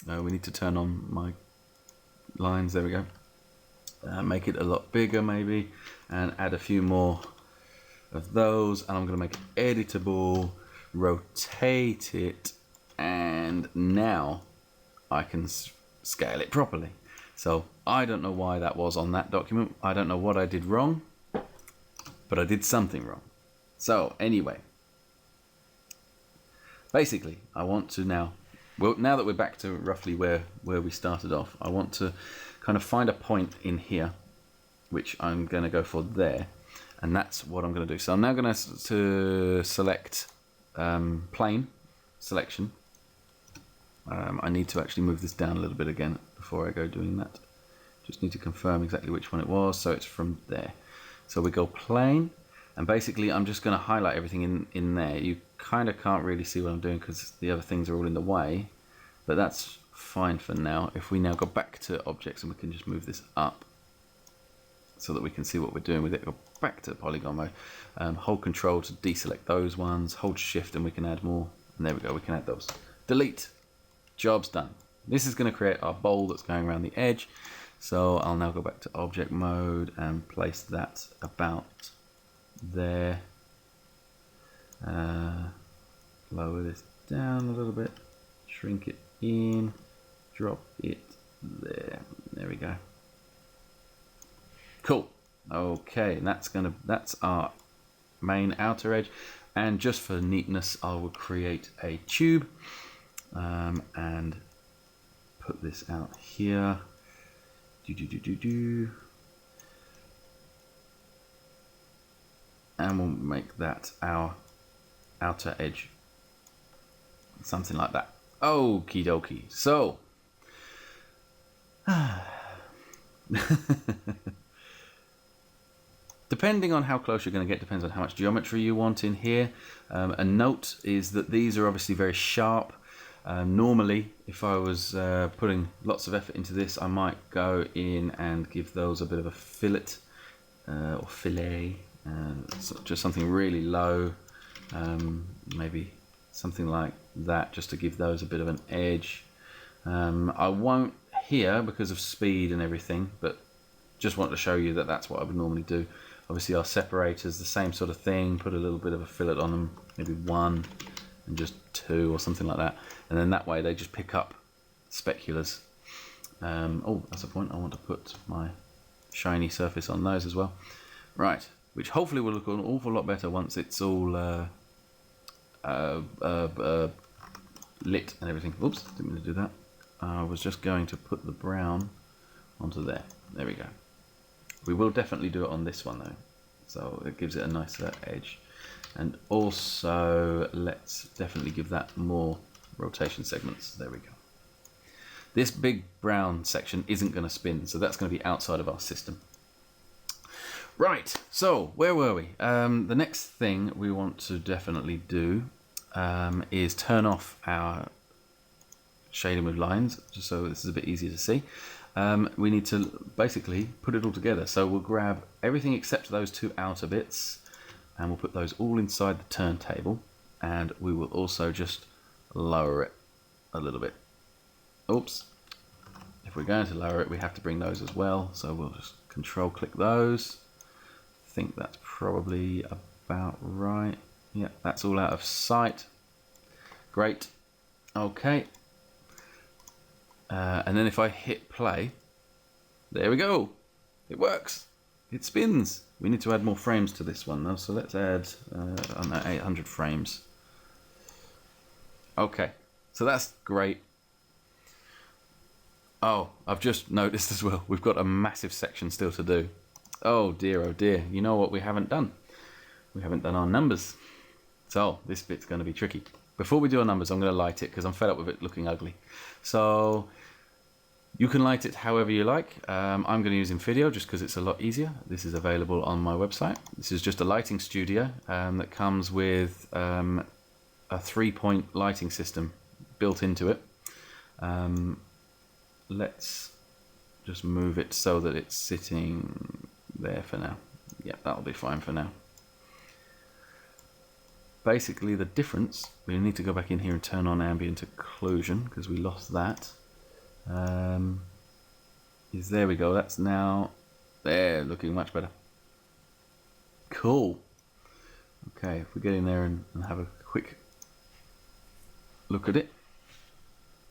We need to turn on my lines. There we go. Make it a lot bigger maybe. And add a few more of those. And I'm going to make it editable. Rotate it. And now I can scale it properly. So I don't know why that was on that document. I don't know what I did wrong, but I did something wrong. So anyway, basically I want to now that we're back to roughly where we started off, I want to kind of find a point in here, which I'm going to go for there, and that's what I'm going to do. So I'm now going to select plane selection. I need to actually move this down a little bit again before I go doing that. Just need to confirm exactly which one it was. So it's from there. So we go plane, and basically I'm just going to highlight everything in there. You kind of can't really see what I'm doing because the other things are all in the way, but that's fine for now. If we now go back to objects and we can just move this up so that we can see what we're doing with it. Go back to polygon mode. Hold control to deselect those ones. Hold shift and we can add more. And there we go, we can add those. Delete. Job's done. This is going to create our bowl that's going around the edge. So I'll now go back to object mode and place that about there. Lower this down a little bit. Shrink it in. Drop it there. There we go. Cool. Okay, and that's our main outer edge. And just for neatness, I will create a tube and put this out here. And we'll make that our outer edge. Something like that. Okie dokie. So depending on how close you're going to get, depends on how much geometry you want in here. A note is that these are obviously very sharp. Normally, if I was putting lots of effort into this, I might go in and give those a bit of a fillet or fillet, just something really low, maybe something like that, just to give those a bit of an edge. I won't here because of speed and everything, but just want to show you that that's what I would normally do. Obviously our separators, the same sort of thing, put a little bit of a fillet on them, maybe 1 and just 2 or something like that, and then that way they just pick up speculars. Oh, that's a point, I want to put my shiny surface on those as well. Right, which hopefully will look an awful lot better once it's all lit and everything. Oops, didn't mean to do that. I was just going to put the brown onto there. There we go. We will definitely do it on this one though, so it gives it a nicer edge. And also let's definitely give that more rotation segments. There we go. This big brown section isn't going to spin, so that's going to be outside of our system. Right, so where were we? The next thing we want to definitely do is turn off our shading with lines, just so this is a bit easier to see. We need to basically put it all together. So we'll grab everything except those 2 outer bits, and we'll put those all inside the turntable, and we will also just lower it a little bit. Oops. If we're going to lower it, we have to bring those as well, so we'll just control click those. I think that's probably about right. Yeah, that's all out of sight. Great. Okay. And then if I hit play, there we go. It works. It spins. We need to add more frames to this one though, so let's add 800 frames. Okay, so that's great. Oh, I've just noticed as well, we've got a massive section still to do. Oh dear, you know what we haven't done? We haven't done our numbers. So this bit's going to be tricky. Before we do our numbers, I'm going to light it because I'm fed up with it looking ugly. So you can light it however you like. I'm going to use Infidio just because it's a lot easier. This is available on my website. This is just a lighting studio that comes with a 3-point lighting system built into it. Let's just move it so that it's sitting there for now. Yeah, that'll be fine for now. Basically the difference, we need to go back in here and turn on ambient occlusion because we lost that. Is there we go, that's now there, looking much better. Cool. Okay, if we get in there and have a quick look at it,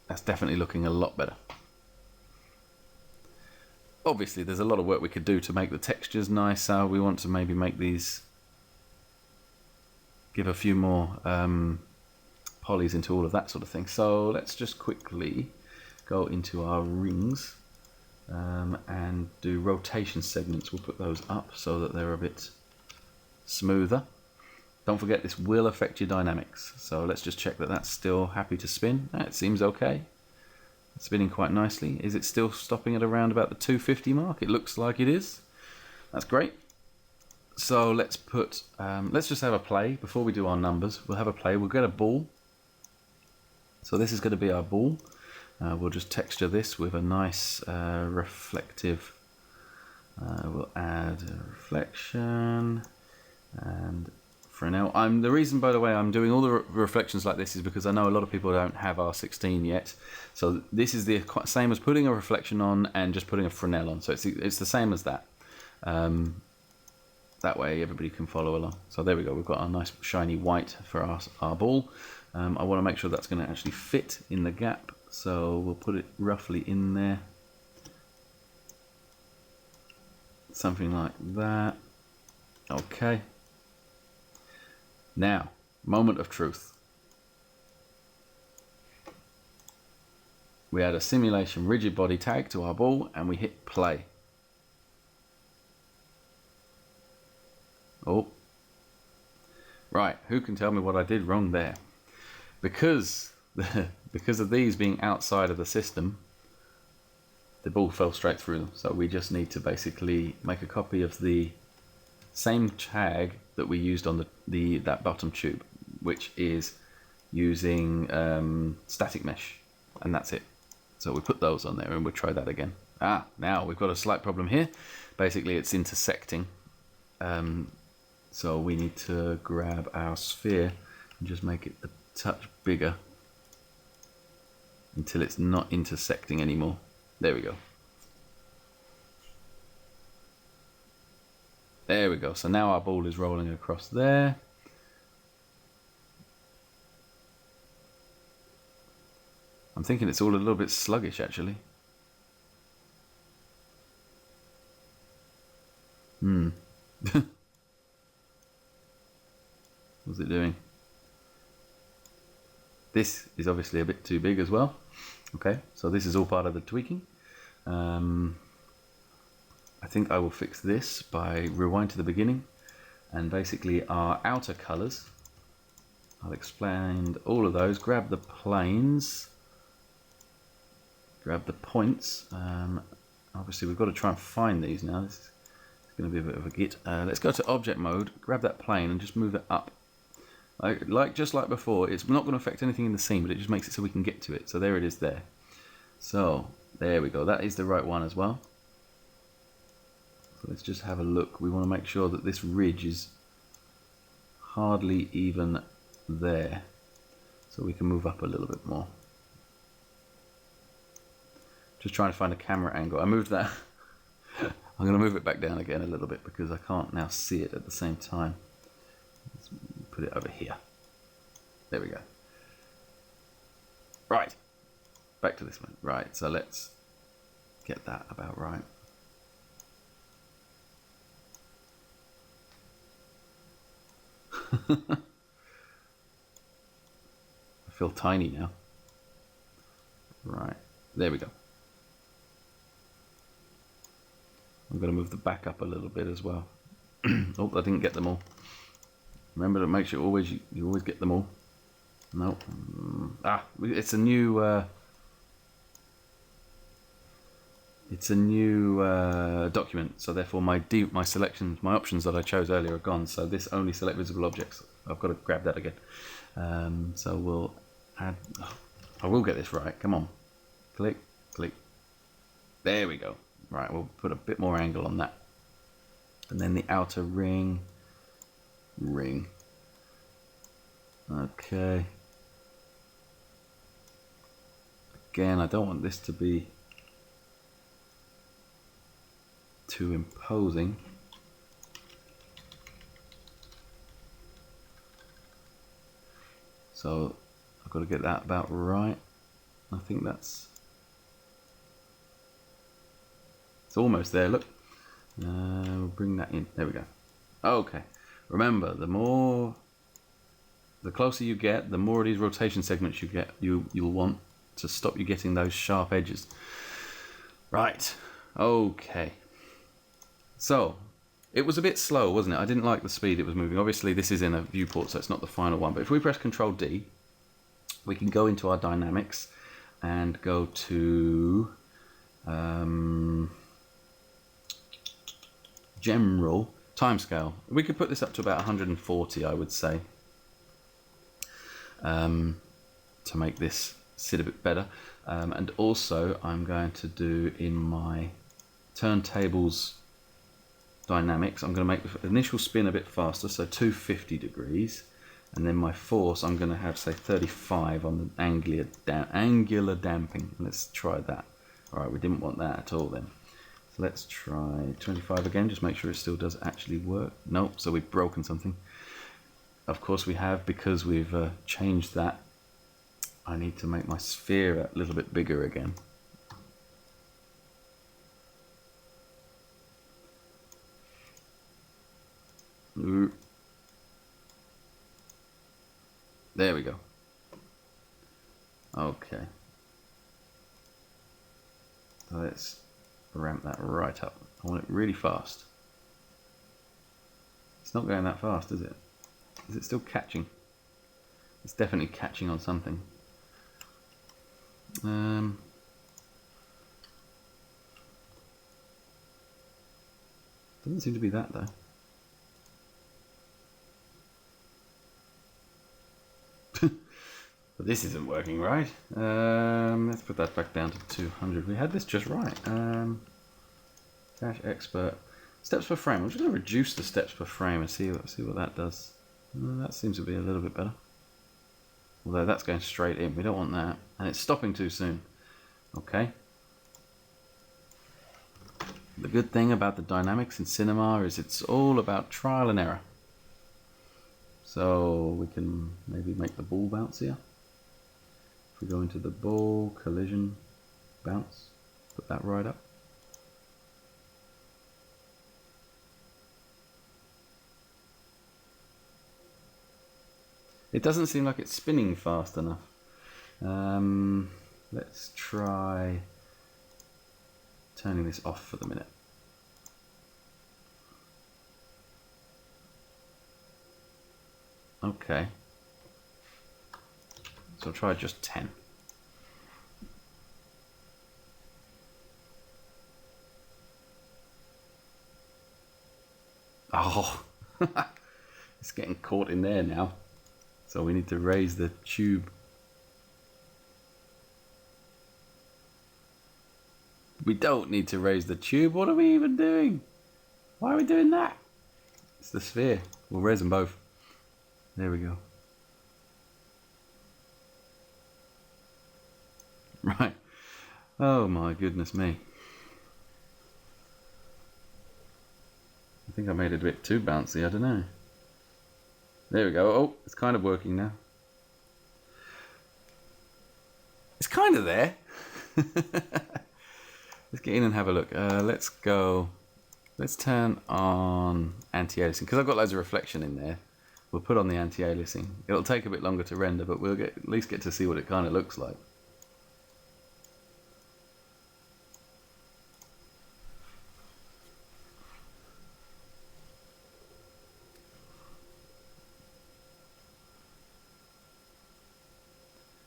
that's definitely looking a lot better. Obviously there's a lot of work we could do to make the textures nicer. We want to maybe make these, give a few more polys into all of that sort of thing. So let's just quickly go into our rings and do rotation segments. We'll put those up so that they're a bit smoother. Don't forget this will affect your dynamics. So let's just check that that's still happy to spin. It seems okay. It's spinning quite nicely. Is it still stopping at around about the 250 mark? It looks like it is. That's great. So let's put, let's just have a play before we do our numbers. We'll have a play. We'll get a ball. So this is going to be our ball. We'll just texture this with a nice reflective. We'll add a reflection and Fresnel. The reason, by the way, I'm doing all the reflections like this is because I know a lot of people don't have R16 yet. So this is the same as putting a reflection on and just putting a Fresnel on. So it's the same as that. That way everybody can follow along. So there we go. We've got our nice shiny white for our ball. I want to make sure that's going to actually fit in the gap. So we'll put it roughly in there. Something like that. Okay. Now, moment of truth. We add a simulation rigid body tag to our ball and we hit play. Oh. Right, who can tell me what I did wrong there? Because of these being outside of the system, the ball fell straight through them. So we just need to basically make a copy of the same tag that we used on that bottom tube, which is using static mesh, and that's it. So we put those on there and we'll try that again. Now we've got a slight problem here. Basically it's intersecting. So we need to grab our sphere and just make it a touch bigger until it's not intersecting anymore. There we go. There we go. So now our ball is rolling across there. I'm thinking it's all a little bit sluggish actually. What's it doing? This is obviously a bit too big as well. Okay, so this is all part of the tweaking. I think I will fix this by rewind to the beginning, and basically our outer colors, I'll explain all of those. Grab the planes, grab the points. Obviously we've got to try and find these now. This is going to be a bit of a git. Let's go to object mode, grab that plane and just move it up. Just like before, it's not going to affect anything in the scene, but it just makes it so we can get to it. So there it is there. So there we go. That is the right one as well. So let's just have a look. We want to make sure that this ridge is hardly even there. So we can move up a little bit more. Just trying to find a camera angle. I moved that. I'm going to move it back down again a little bit because I can't now see it at the same time. Let's put it over here. There we go. Right. Back to this one. Right, so let's get that about right. I feel tiny now. Right, there we go. I'm going to move the back up a little bit as well. Oh, I didn't get them all. Remember to make sure you always get them all. No. It's a new document, so therefore my selections, my options that I chose earlier are gone. So this only select visible objects. I've got to grab that again. So we'll add. I will get this right. Come on. Click, click. There we go. Right, we'll put a bit more angle on that. And then the outer ring. Okay. Again, I don't want this to be too imposing. So I've got to get that about right. I think it's almost there, look. We'll bring that in. There we go. Okay. Remember, the closer you get, the more of these rotation segments you get, you'll want to stop you getting those sharp edges. Right. Okay. So it was a bit slow, wasn't it? I didn't like the speed it was moving. Obviously, this is in a viewport, so it's not the final one. But if we press Control D, we can go into our dynamics and go to general timescale. We could put this up to about 140, I would say, to make this sit a bit better. And also I'm going to do in my turntables dynamics, I'm going to make the initial spin a bit faster, so 250 degrees, and then my force I'm going to have, say, 35 on the angular damping. Let's try that. Alright, we didn't want that at all then. So let's try 25 again, just make sure it still does actually work. Nope, so we've broken something. Of course we have, because we've changed that. I need to make my sphere a little bit bigger again. Ooh. There we go. Okay. So let's ramp that right up. I want it really fast. It's not going that fast, is it? Is it still catching? It's definitely catching on something. Doesn't seem to be that though. But this isn't working right. Let's put that back down to 200. We had this just right. Dash expert. Steps per frame. I'm just going to reduce the steps per frame and see what that does. That seems to be a little bit better. Although that's going straight in. We don't want that. And it's stopping too soon. Okay. The good thing about the dynamics in cinema is it's all about trial and error. So we can maybe make the ball bouncier. If we go into the ball, collision, bounce, put that right up. It doesn't seem like it's spinning fast enough. Let's try turning this off for the minute. Okay. So I'll try just 10. Oh, it's getting caught in there now. So we need to raise the tube. We don't need to raise the tube. What are we even doing? Why are we doing that? It's the sphere. We'll raise them both. There we go. Right. Oh my goodness me. I think I made it a bit too bouncy. I don't know. There we go. Oh, it's kind of working now. It's kind of there. Let's get in and have a look. Let's go. Let's turn on anti-aliasing, because I've got loads of reflection in there. We'll put on the anti-aliasing. It'll take a bit longer to render, but we'll at least get to see what it kind of looks like.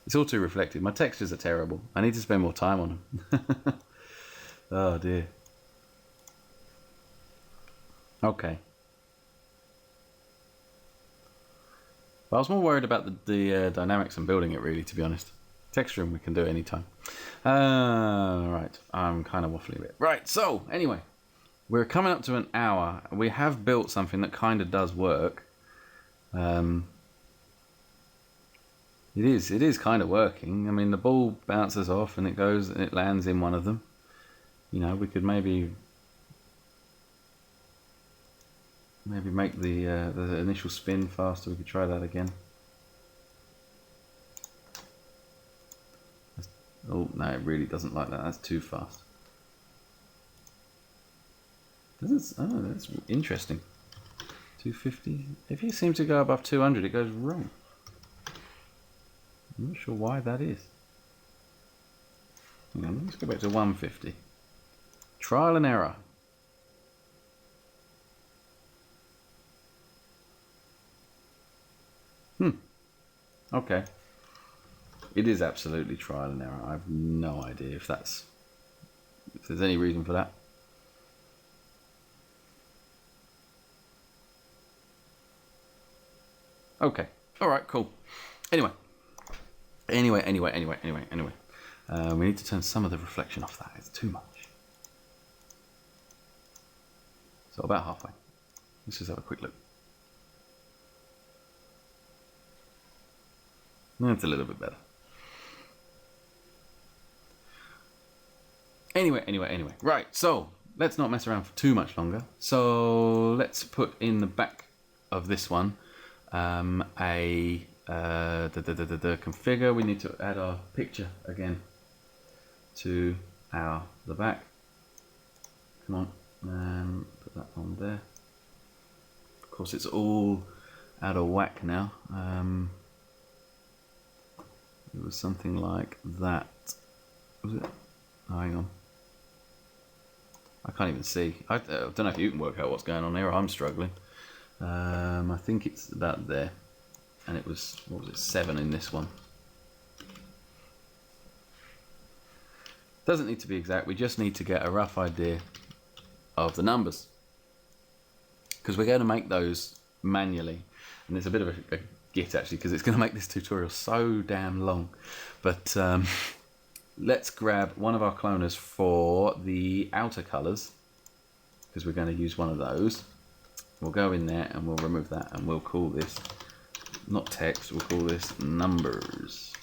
It's all too reflective. My textures are terrible. I need to spend more time on them. Oh dear. Okay. But I was more worried about the dynamics and building it, really, to be honest. Texturing we can do anytime. Right, I'm kind of waffling a bit. Right, so anyway, we're coming up to an hour. We have built something that kind of does work. It is kind of working. I mean, the ball bounces off and it goes and it lands in one of them. You know, we could maybe make the initial spin faster. We could try that again. Oh no, it really doesn't like that. That's too fast. Oh, that's interesting. 250. If you seem to go above 200, it goes wrong. I'm not sure why that is. Hang on, let's go back to 150. Trial and error. Okay. It is absolutely trial and error. I have no idea if there's any reason for that. Okay. All right, cool. Anyway. We need to turn some of the reflection off that. It's too much. So about halfway. Let's just have a quick look. That's a little bit better. Anyway. Right, so let's not mess around for too much longer. So let's put in the back of this one the configure. We need to add our picture again to the back. Come on, and put that on there. Of course, it's all out of whack now. It was something like that. Was it? Oh, hang on. I can't even see. I don't know if you can work out what's going on here. I'm struggling. I think it's about there. And it was, what was it, 7 in this one. Doesn't need to be exact. We just need to get a rough idea of the numbers. Because we're going to make those manually. And it's a bit of a git actually, because it's going to make this tutorial so damn long. But let's grab one of our cloners for the outer colors, because we're going to use one of those. We'll go in there and we'll remove that, and we'll call this not text, we'll call this numbers.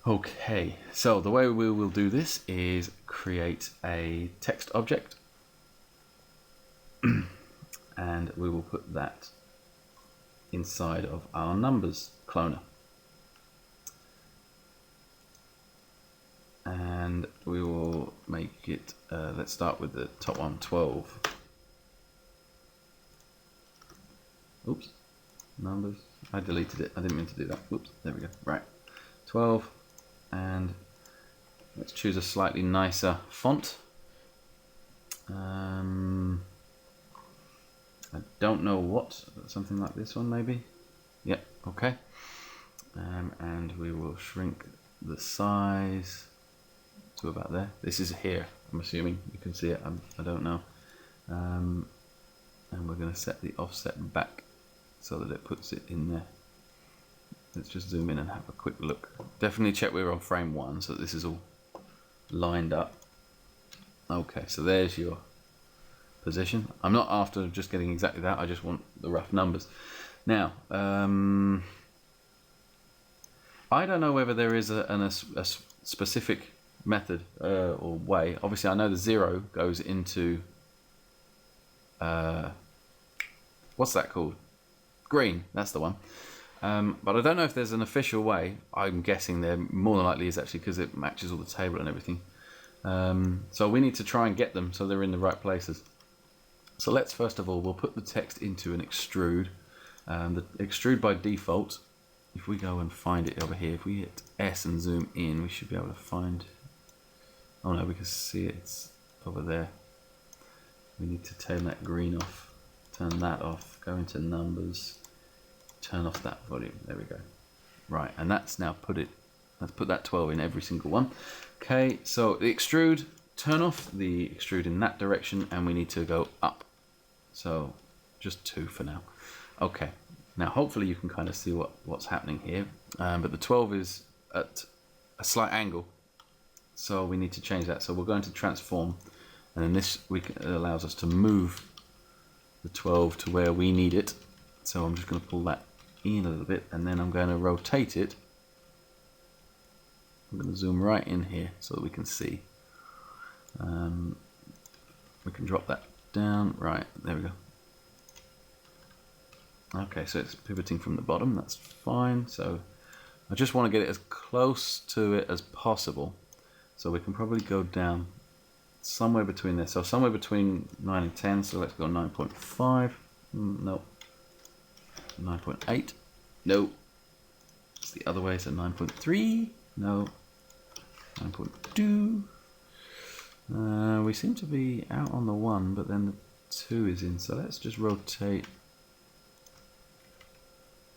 Okay, so the way we will do this is create a text object and we will put that inside of our numbers cloner. And we will make it, let's start with the top one, 12. Oops, numbers, I deleted it, I didn't mean to do that. Oops, there we go, right, 12, and let's choose a slightly nicer font. I don't know what, something like this one maybe. Yeah, okay. And we will shrink the size to about there. This is here, I'm assuming you can see it, I don't know. And we're going to set the offset back so that it puts it in there. Let's just zoom in and have a quick look. Definitely check we're on frame 1 so that this is all lined up. Okay, so there's your position. I'm not after just getting exactly that, I just want the rough numbers. Now, I don't know whether there is a specific method or way. Obviously I know the 0 goes into what's that called? Green, that's the one. But I don't know if there's an official way. I'm guessing there more than likely is actually, because it matches all the table and everything. So we need to try and get them so they're in the right places. So let's first of all, we'll put the text into an extrude. The extrude by default, if we go and find it over here, if we hit S and zoom in, we should be able to find, oh no, we can see it's over there. We need to turn that green off, turn that off, go into numbers, turn off that volume, there we go. Right, and that's now let's put that 12 in every single one. Okay, so the extrude, turn off the extrude in that direction, and we need to go up. So just 2 for now. Okay, now hopefully you can kind of see what's happening here, but the 12 is at a slight angle, so we need to change that. So we're going to transform, and then this it allows us to move the 12 to where we need it. So I'm just going to pull that in a little bit, and then I'm going to rotate it. I'm going to zoom right in here so that we can see. We can drop that down. Right, there we go. Okay, so it's pivoting from the bottom, that's fine. So I just want to get it as close to it as possible. So we can probably go down somewhere between there. So somewhere between 9 and 10, so let's go 9.5. No. 9.8. No. It's the other way, so 9.3. No. 9.2. We seem to be out on the 1, but then the 2 is in. So let's just rotate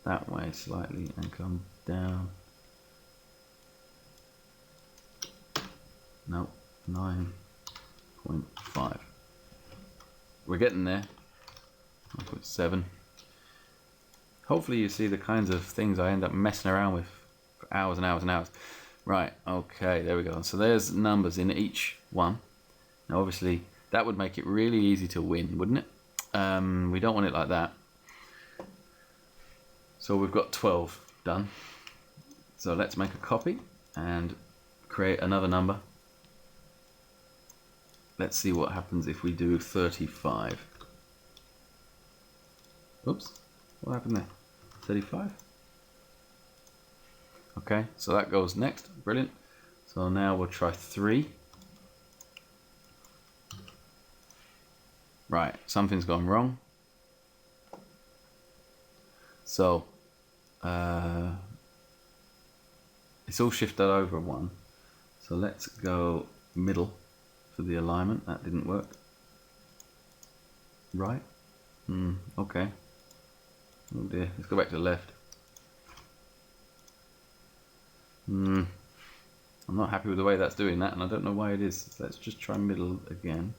that way slightly and come down. No, 9.5. We're getting there. 9.7. Hopefully you see the kinds of things I end up messing around with for hours and hours and hours. Right, okay, there we go. So there's numbers in each one. Now obviously that would make it really easy to win, wouldn't it? We don't want it like that. So we've got 12 done. So let's make a copy and create another number. Let's see what happens if we do 35. Oops, what happened there? 35. Okay, so that goes next. Brilliant. So now we'll try 3. Right, something's gone wrong. So it's all shifted over 1. So let's go middle for the alignment. That didn't work. Right. Okay. Oh dear. Let's go back to the left. I'm not happy with the way that's doing that, and I don't know why it is. Let's just try middle again.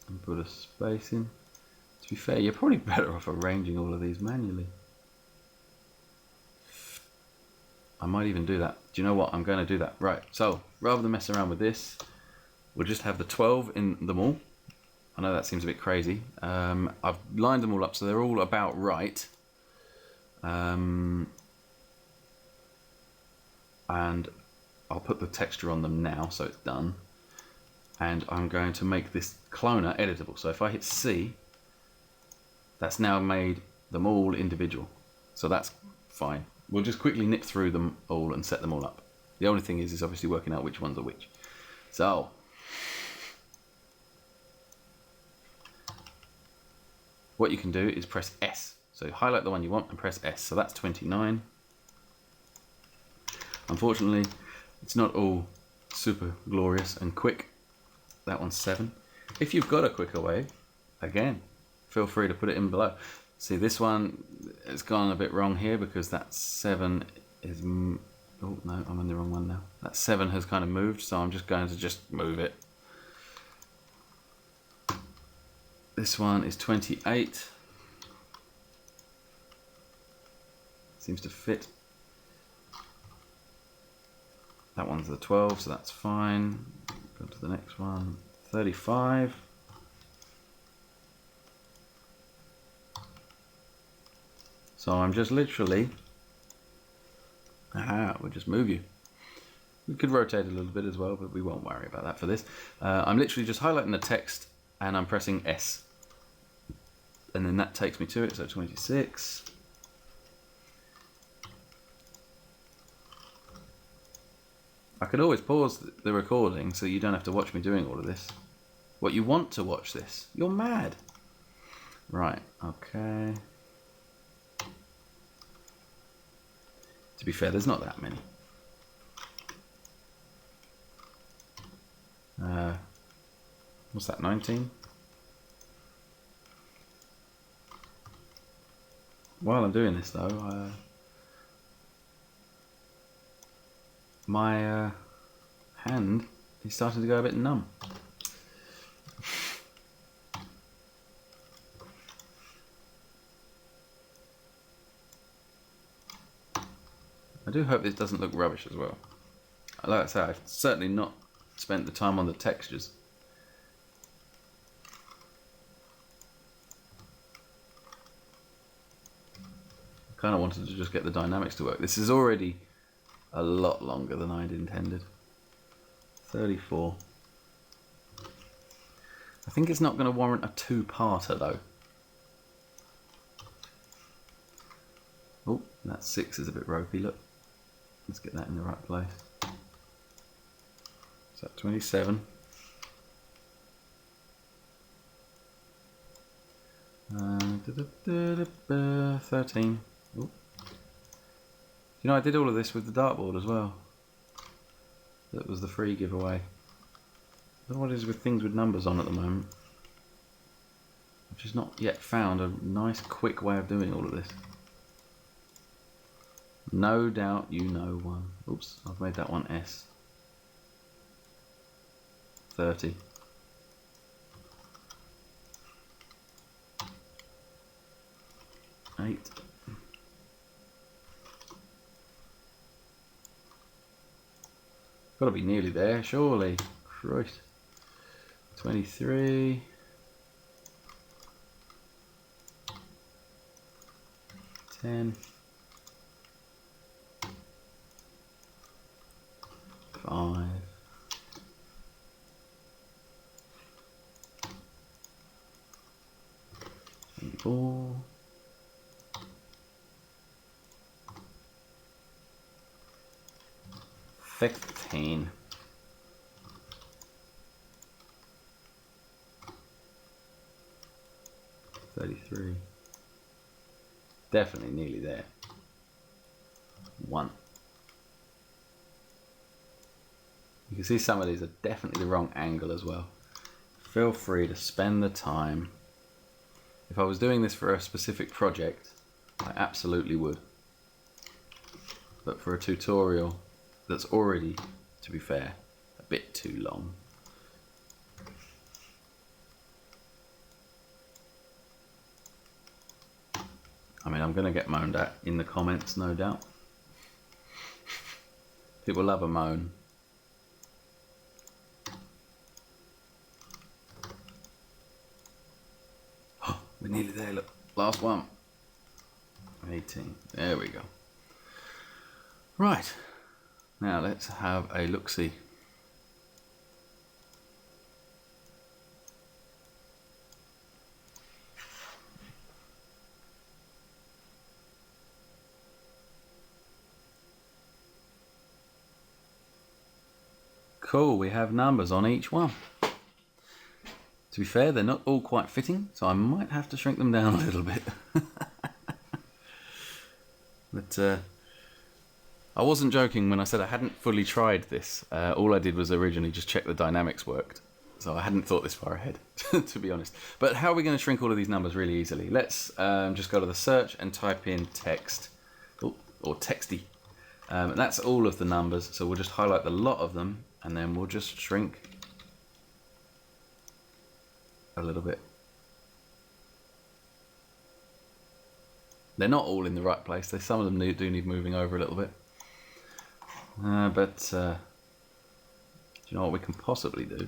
And put a space in. To be fair, you're probably better off arranging all of these manually. I might even do that. Do you know what? I'm going to do that. Right, so rather than mess around with this, we'll just have the 12 in them all. I know that seems a bit crazy. I've lined them all up so they're all about right. And I'll put the texture on them now so it's done. And I'm going to make this cloner editable. So if I hit C, that's now made them all individual. So that's fine. We'll just quickly nip through them all and set them all up. The only thing is obviously working out which ones are which. So what you can do is press S. So highlight the one you want and press S. So that's 29. Unfortunately, it's not all super glorious and quick. That one's 7. If you've got a quicker way, again, feel free to put it in below. See, this one has gone a bit wrong here because that 7 is... Oh, no, I'm in the wrong one now. That 7 has kind of moved, so I'm just going to just move it. This one is 28. Seems to fit. That one's the 12, so that's fine. Go to the next one. 35. So I'm just literally, we'll just move you. We could rotate a little bit as well, but we won't worry about that for this. I'm literally just highlighting the text and I'm pressing S. And then that takes me to it, so 26. I could always pause the recording so you don't have to watch me doing all of this. What, you want to watch this? You're mad. Right, okay. To be fair, there's not that many. What's that, 19? While I'm doing this though, my hand is starting to go a bit numb. I do hope this doesn't look rubbish as well. Like I say, I've certainly not spent the time on the textures. I kind of wanted to just get the dynamics to work. This is already a lot longer than I'd intended. 34. I think it's not going to warrant a 2-parter though. Oh, that 6 is a bit ropey, look. Let's get that in the right place. So 27. 13. Ooh. You know, I did all of this with the dartboard as well. That was the free giveaway. I don't know what it is with things with numbers on at the moment. I've just not yet found a nice quick way of doing all of this. No doubt you know one. Oops, I've made that one S. 30. Eight. Got to be nearly there, surely. Christ. 23. 10. 5. 4. 15. 33. Definitely nearly there. 1. You can see some of these are definitely the wrong angle as well. Feel free to spend the time. If I was doing this for a specific project, I absolutely would. But for a tutorial that's already, to be fair, a bit too long. I mean, I'm going to get moaned at in the comments, no doubt. People love a moan. We're nearly there, look. Last one. 18. There we go. Right. Now let's have a look-see. Cool, we have numbers on each one. To be fair, they're not all quite fitting, so I might have to shrink them down a little bit. But I wasn't joking when I said I hadn't fully tried this. All I did was originally just check the dynamics worked. So I hadn't thought this far ahead, to be honest. But how are we going to shrink all of these numbers really easily? Let's just go to the search and type in text, or texty. And that's all of the numbers, so we'll just highlight the lot of them, and then we'll just shrink a little bit. They're not all in the right place. Some of them do need moving over a little bit. But do you know what we can possibly do?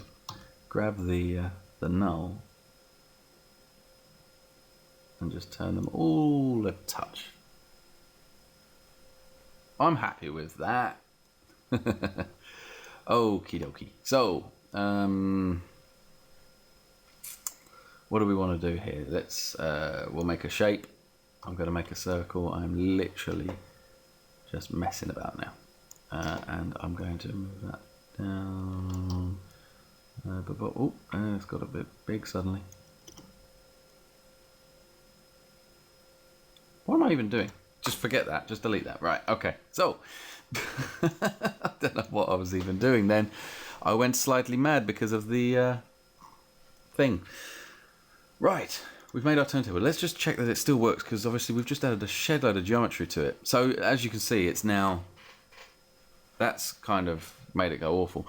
Grab the null and just turn them all a touch. I'm happy with that. Okie dokie. So, what do we want to do here? Let's, we'll make a shape. I'm going to make a circle. I'm literally just messing about now. And I'm going to move that down. Oh, it's got a bit big suddenly. What am I even doing? Just forget that. Just delete that. Right. Okay. So, I don't know what I was even doing then. I went slightly mad because of the thing. Right. We've made our turntable. Let's just check that it still works, because obviously we've just added a shed load of geometry to it. So, as you can see, it's now... That's kind of made it go awful.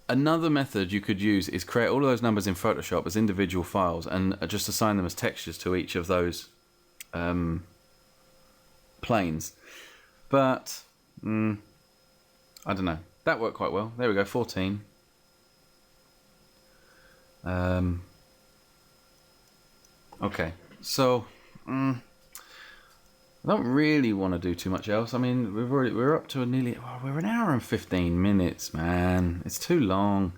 Another method you could use is create all of those numbers in Photoshop as individual files and just assign them as textures to each of those planes. But, I don't know. That worked quite well. There we go, 14. Okay, so I don't really want to do too much else. I mean, we're up to we're an hour and 15 minutes, man. It's too long.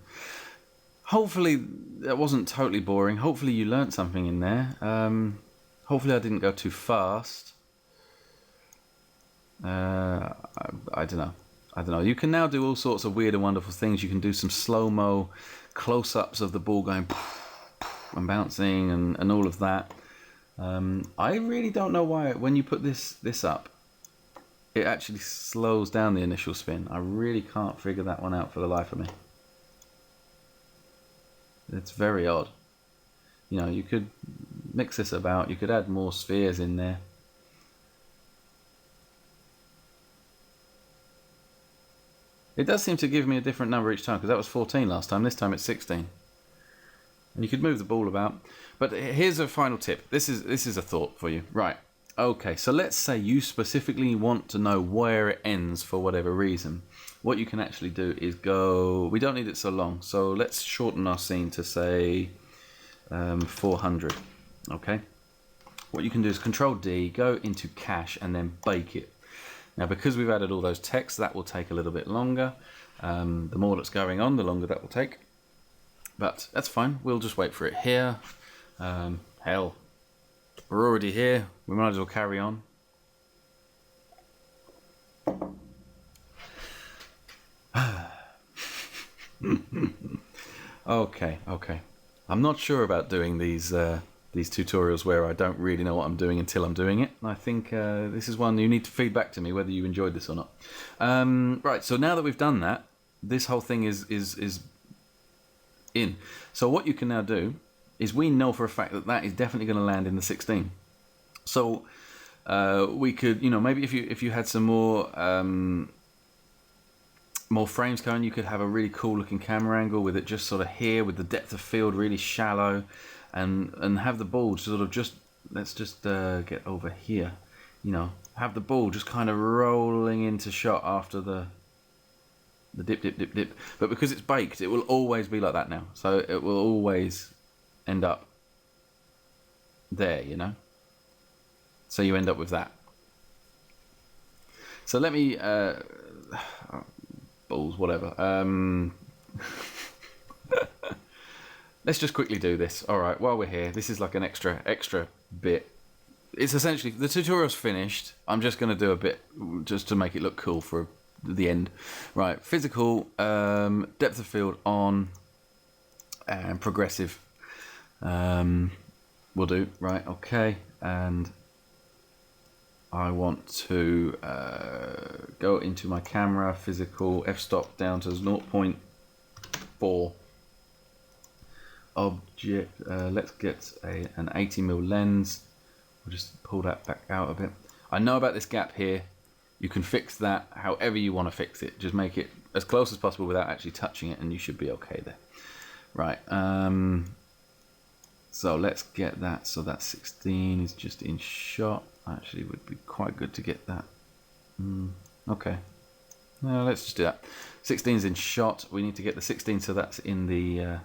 Hopefully that wasn't totally boring. Hopefully you learnt something in there. Hopefully I didn't go too fast. I don't know. You can now do all sorts of weird and wonderful things. You can do some slow-mo close-ups of the ball going and bouncing and all of that. I really don't know why when you put this up, it actually slows down the initial spin. I really can't figure that one out for the life of me. It's very odd. You know, you could mix this about. You could add more spheres in there. It does seem to give me a different number each time, because that was 14 last time. This time it's 16. And you could move the ball about. But here's a final tip. This is a thought for you. Right. Okay, so let's say you specifically want to know where it ends for whatever reason. What you can actually do is go, we don't need it so long, so let's shorten our scene to say 400. Okay, what you can do is Control D, go into cache and then bake it. Now because we've added all those texts, that will take a little bit longer. The more that's going on, the longer that will take, but that's fine. We'll just wait for it here. Hell, we're already here, we might as well carry on. Okay. I'm not sure about doing these tutorials where I don't really know what I'm doing until I'm doing it. I think this is one you need to feed back to me whether you enjoyed this or not. Right, so now that we've done that, this whole thing is in. So what you can now do is we know for a fact that that is definitely going to land in the 16. So we could, you know, maybe if you had some more frames going, you could have a really cool looking camera angle with it just sort of here with the depth of field really shallow, and have the ball sort of just, let's just get over here, you know, have the ball just kind of rolling into shot after the dip. But because it's baked, it will always be like that now. So it will always end up there, you know. So you end up with that. So let me balls, whatever. Let's just quickly do this. All right, while we're here, this is like an extra bit. It's essentially, the tutorial's finished. I'm just going to do a bit just to make it look cool for the end. Right, physical, depth of field on, and progressive. We'll do, right, okay. And I want to go into my camera, physical, f-stop down to 0.4. Object, let's get an 80mm lens. We'll just pull that back out a bit. I know about this gap here. You can fix that however you want to fix it. Just make it as close as possible without actually touching it and you should be okay there. Right, so let's get that so that 16 is just in shot. Actually would be quite good to get that. Okay, no, let's just do that. 16 is in shot. We need to get the 16 so that's in the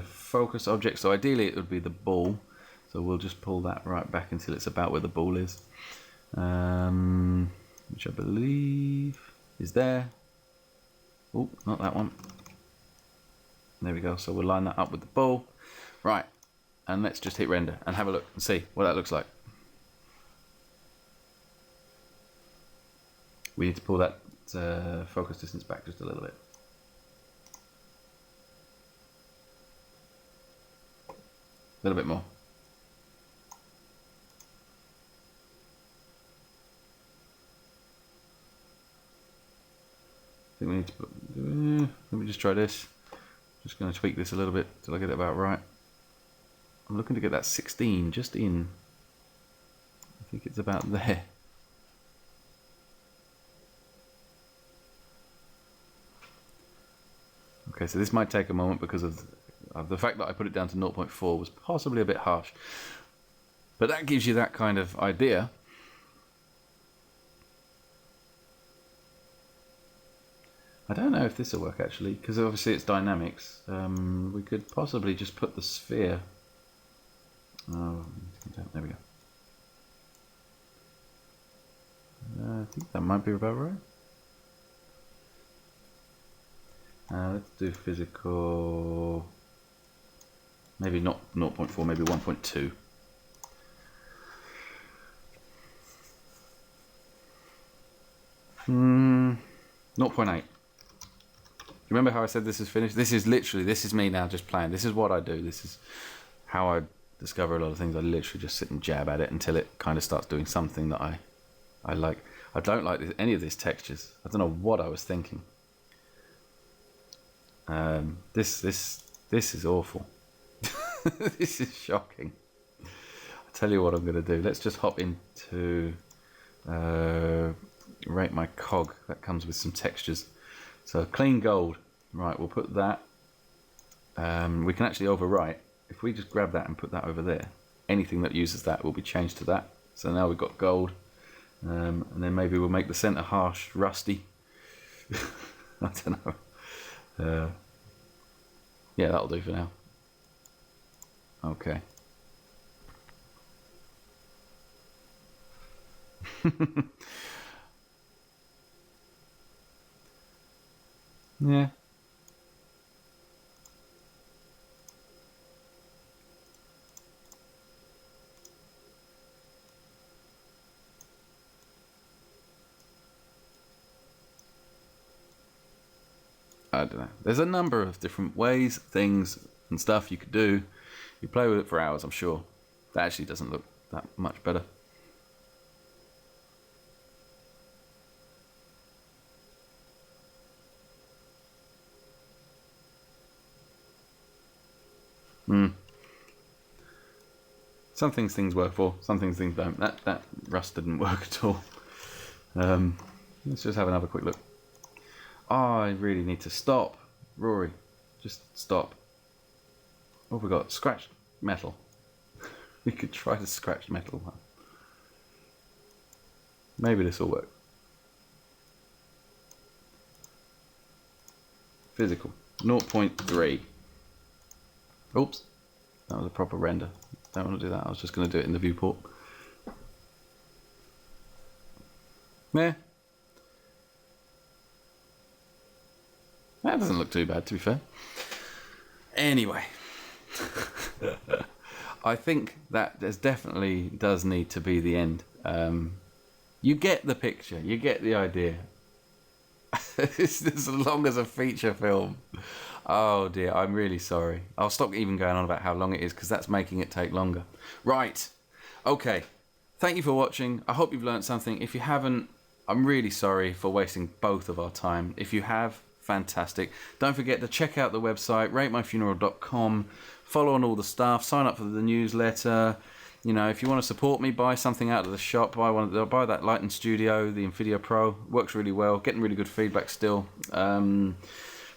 focus object. So ideally it would be the ball. So we'll just pull that right back until it's about where the ball is, which I believe is there. Oh, not that one. There we go. So we'll line that up with the ball. Right, and let's just hit render and have a look and see what that looks like. We need to pull that focus distance back just a little bit. A little bit more. I think we need to put, let me just try this. Just going to tweak this a little bit till I get it about right. I'm looking to get that 16 just in. I think it's about there. Okay, so this might take a moment because of the fact that I put it down to 0.4 was possibly a bit harsh. But that gives you that kind of idea. I don't know if this will work actually, because obviously it's dynamics. We could possibly just put the sphere. Oh, there we go. I think that might be about right. Let's do physical. Maybe not 0.4, maybe 1.2. Hmm. 0.8. You remember how I said this is finished? This is literally, this is me now just playing. This is what I do. This is how I discover a lot of things. I literally just sit and jab at it until it kind of starts doing something that I like. I don't like any of these textures. I don't know what I was thinking. This is awful. This is shocking. I'll tell you what I'm going to do. Let's just hop into rate my cog. That comes with some textures. So clean gold, right, we'll put that. We can actually overwrite. if we just grab that and put that over there, anything that uses that will be changed to that. So now we've got gold, and then maybe we'll make the center harsh rusty. I don't know. Yeah, that'll do for now. Okay. Yeah. I don't know. There's a number of different ways, things, and stuff you could do. You play with it for hours, I'm sure. That actually doesn't look that much better. Some things work for, some things don't. That rust didn't work at all. Let's just have another quick look. Oh, I really need to stop. Rory, just stop. What have we got? Scratched metal. We could try to scratch metal. Maybe this will work. Physical. 0.3. Oops. That was a proper render. Don't want to do that. I was just going to do it in the viewport. Yeah. That doesn't look too bad, to be fair. Anyway. I think that there's definitely does need to be the end. You get the picture. You get the idea. It's as long as a feature film. Oh dear, I'm really sorry. I'll stop even going on about how long it is because that's making it take longer. Right. Okay. Thank you for watching. I hope you've learned something. If you haven't, I'm really sorry for wasting both of our time. If you have, fantastic. Don't forget to check out the website, ratemyfuneral.com. Follow on all the stuff. Sign up for the newsletter. You know, if you want to support me, buy something out of the shop. Buy that Lighting Studio, the Nvidia Pro. Works really well. Getting really good feedback still.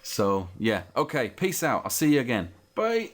So, yeah. Okay, peace out. I'll see you again. Bye.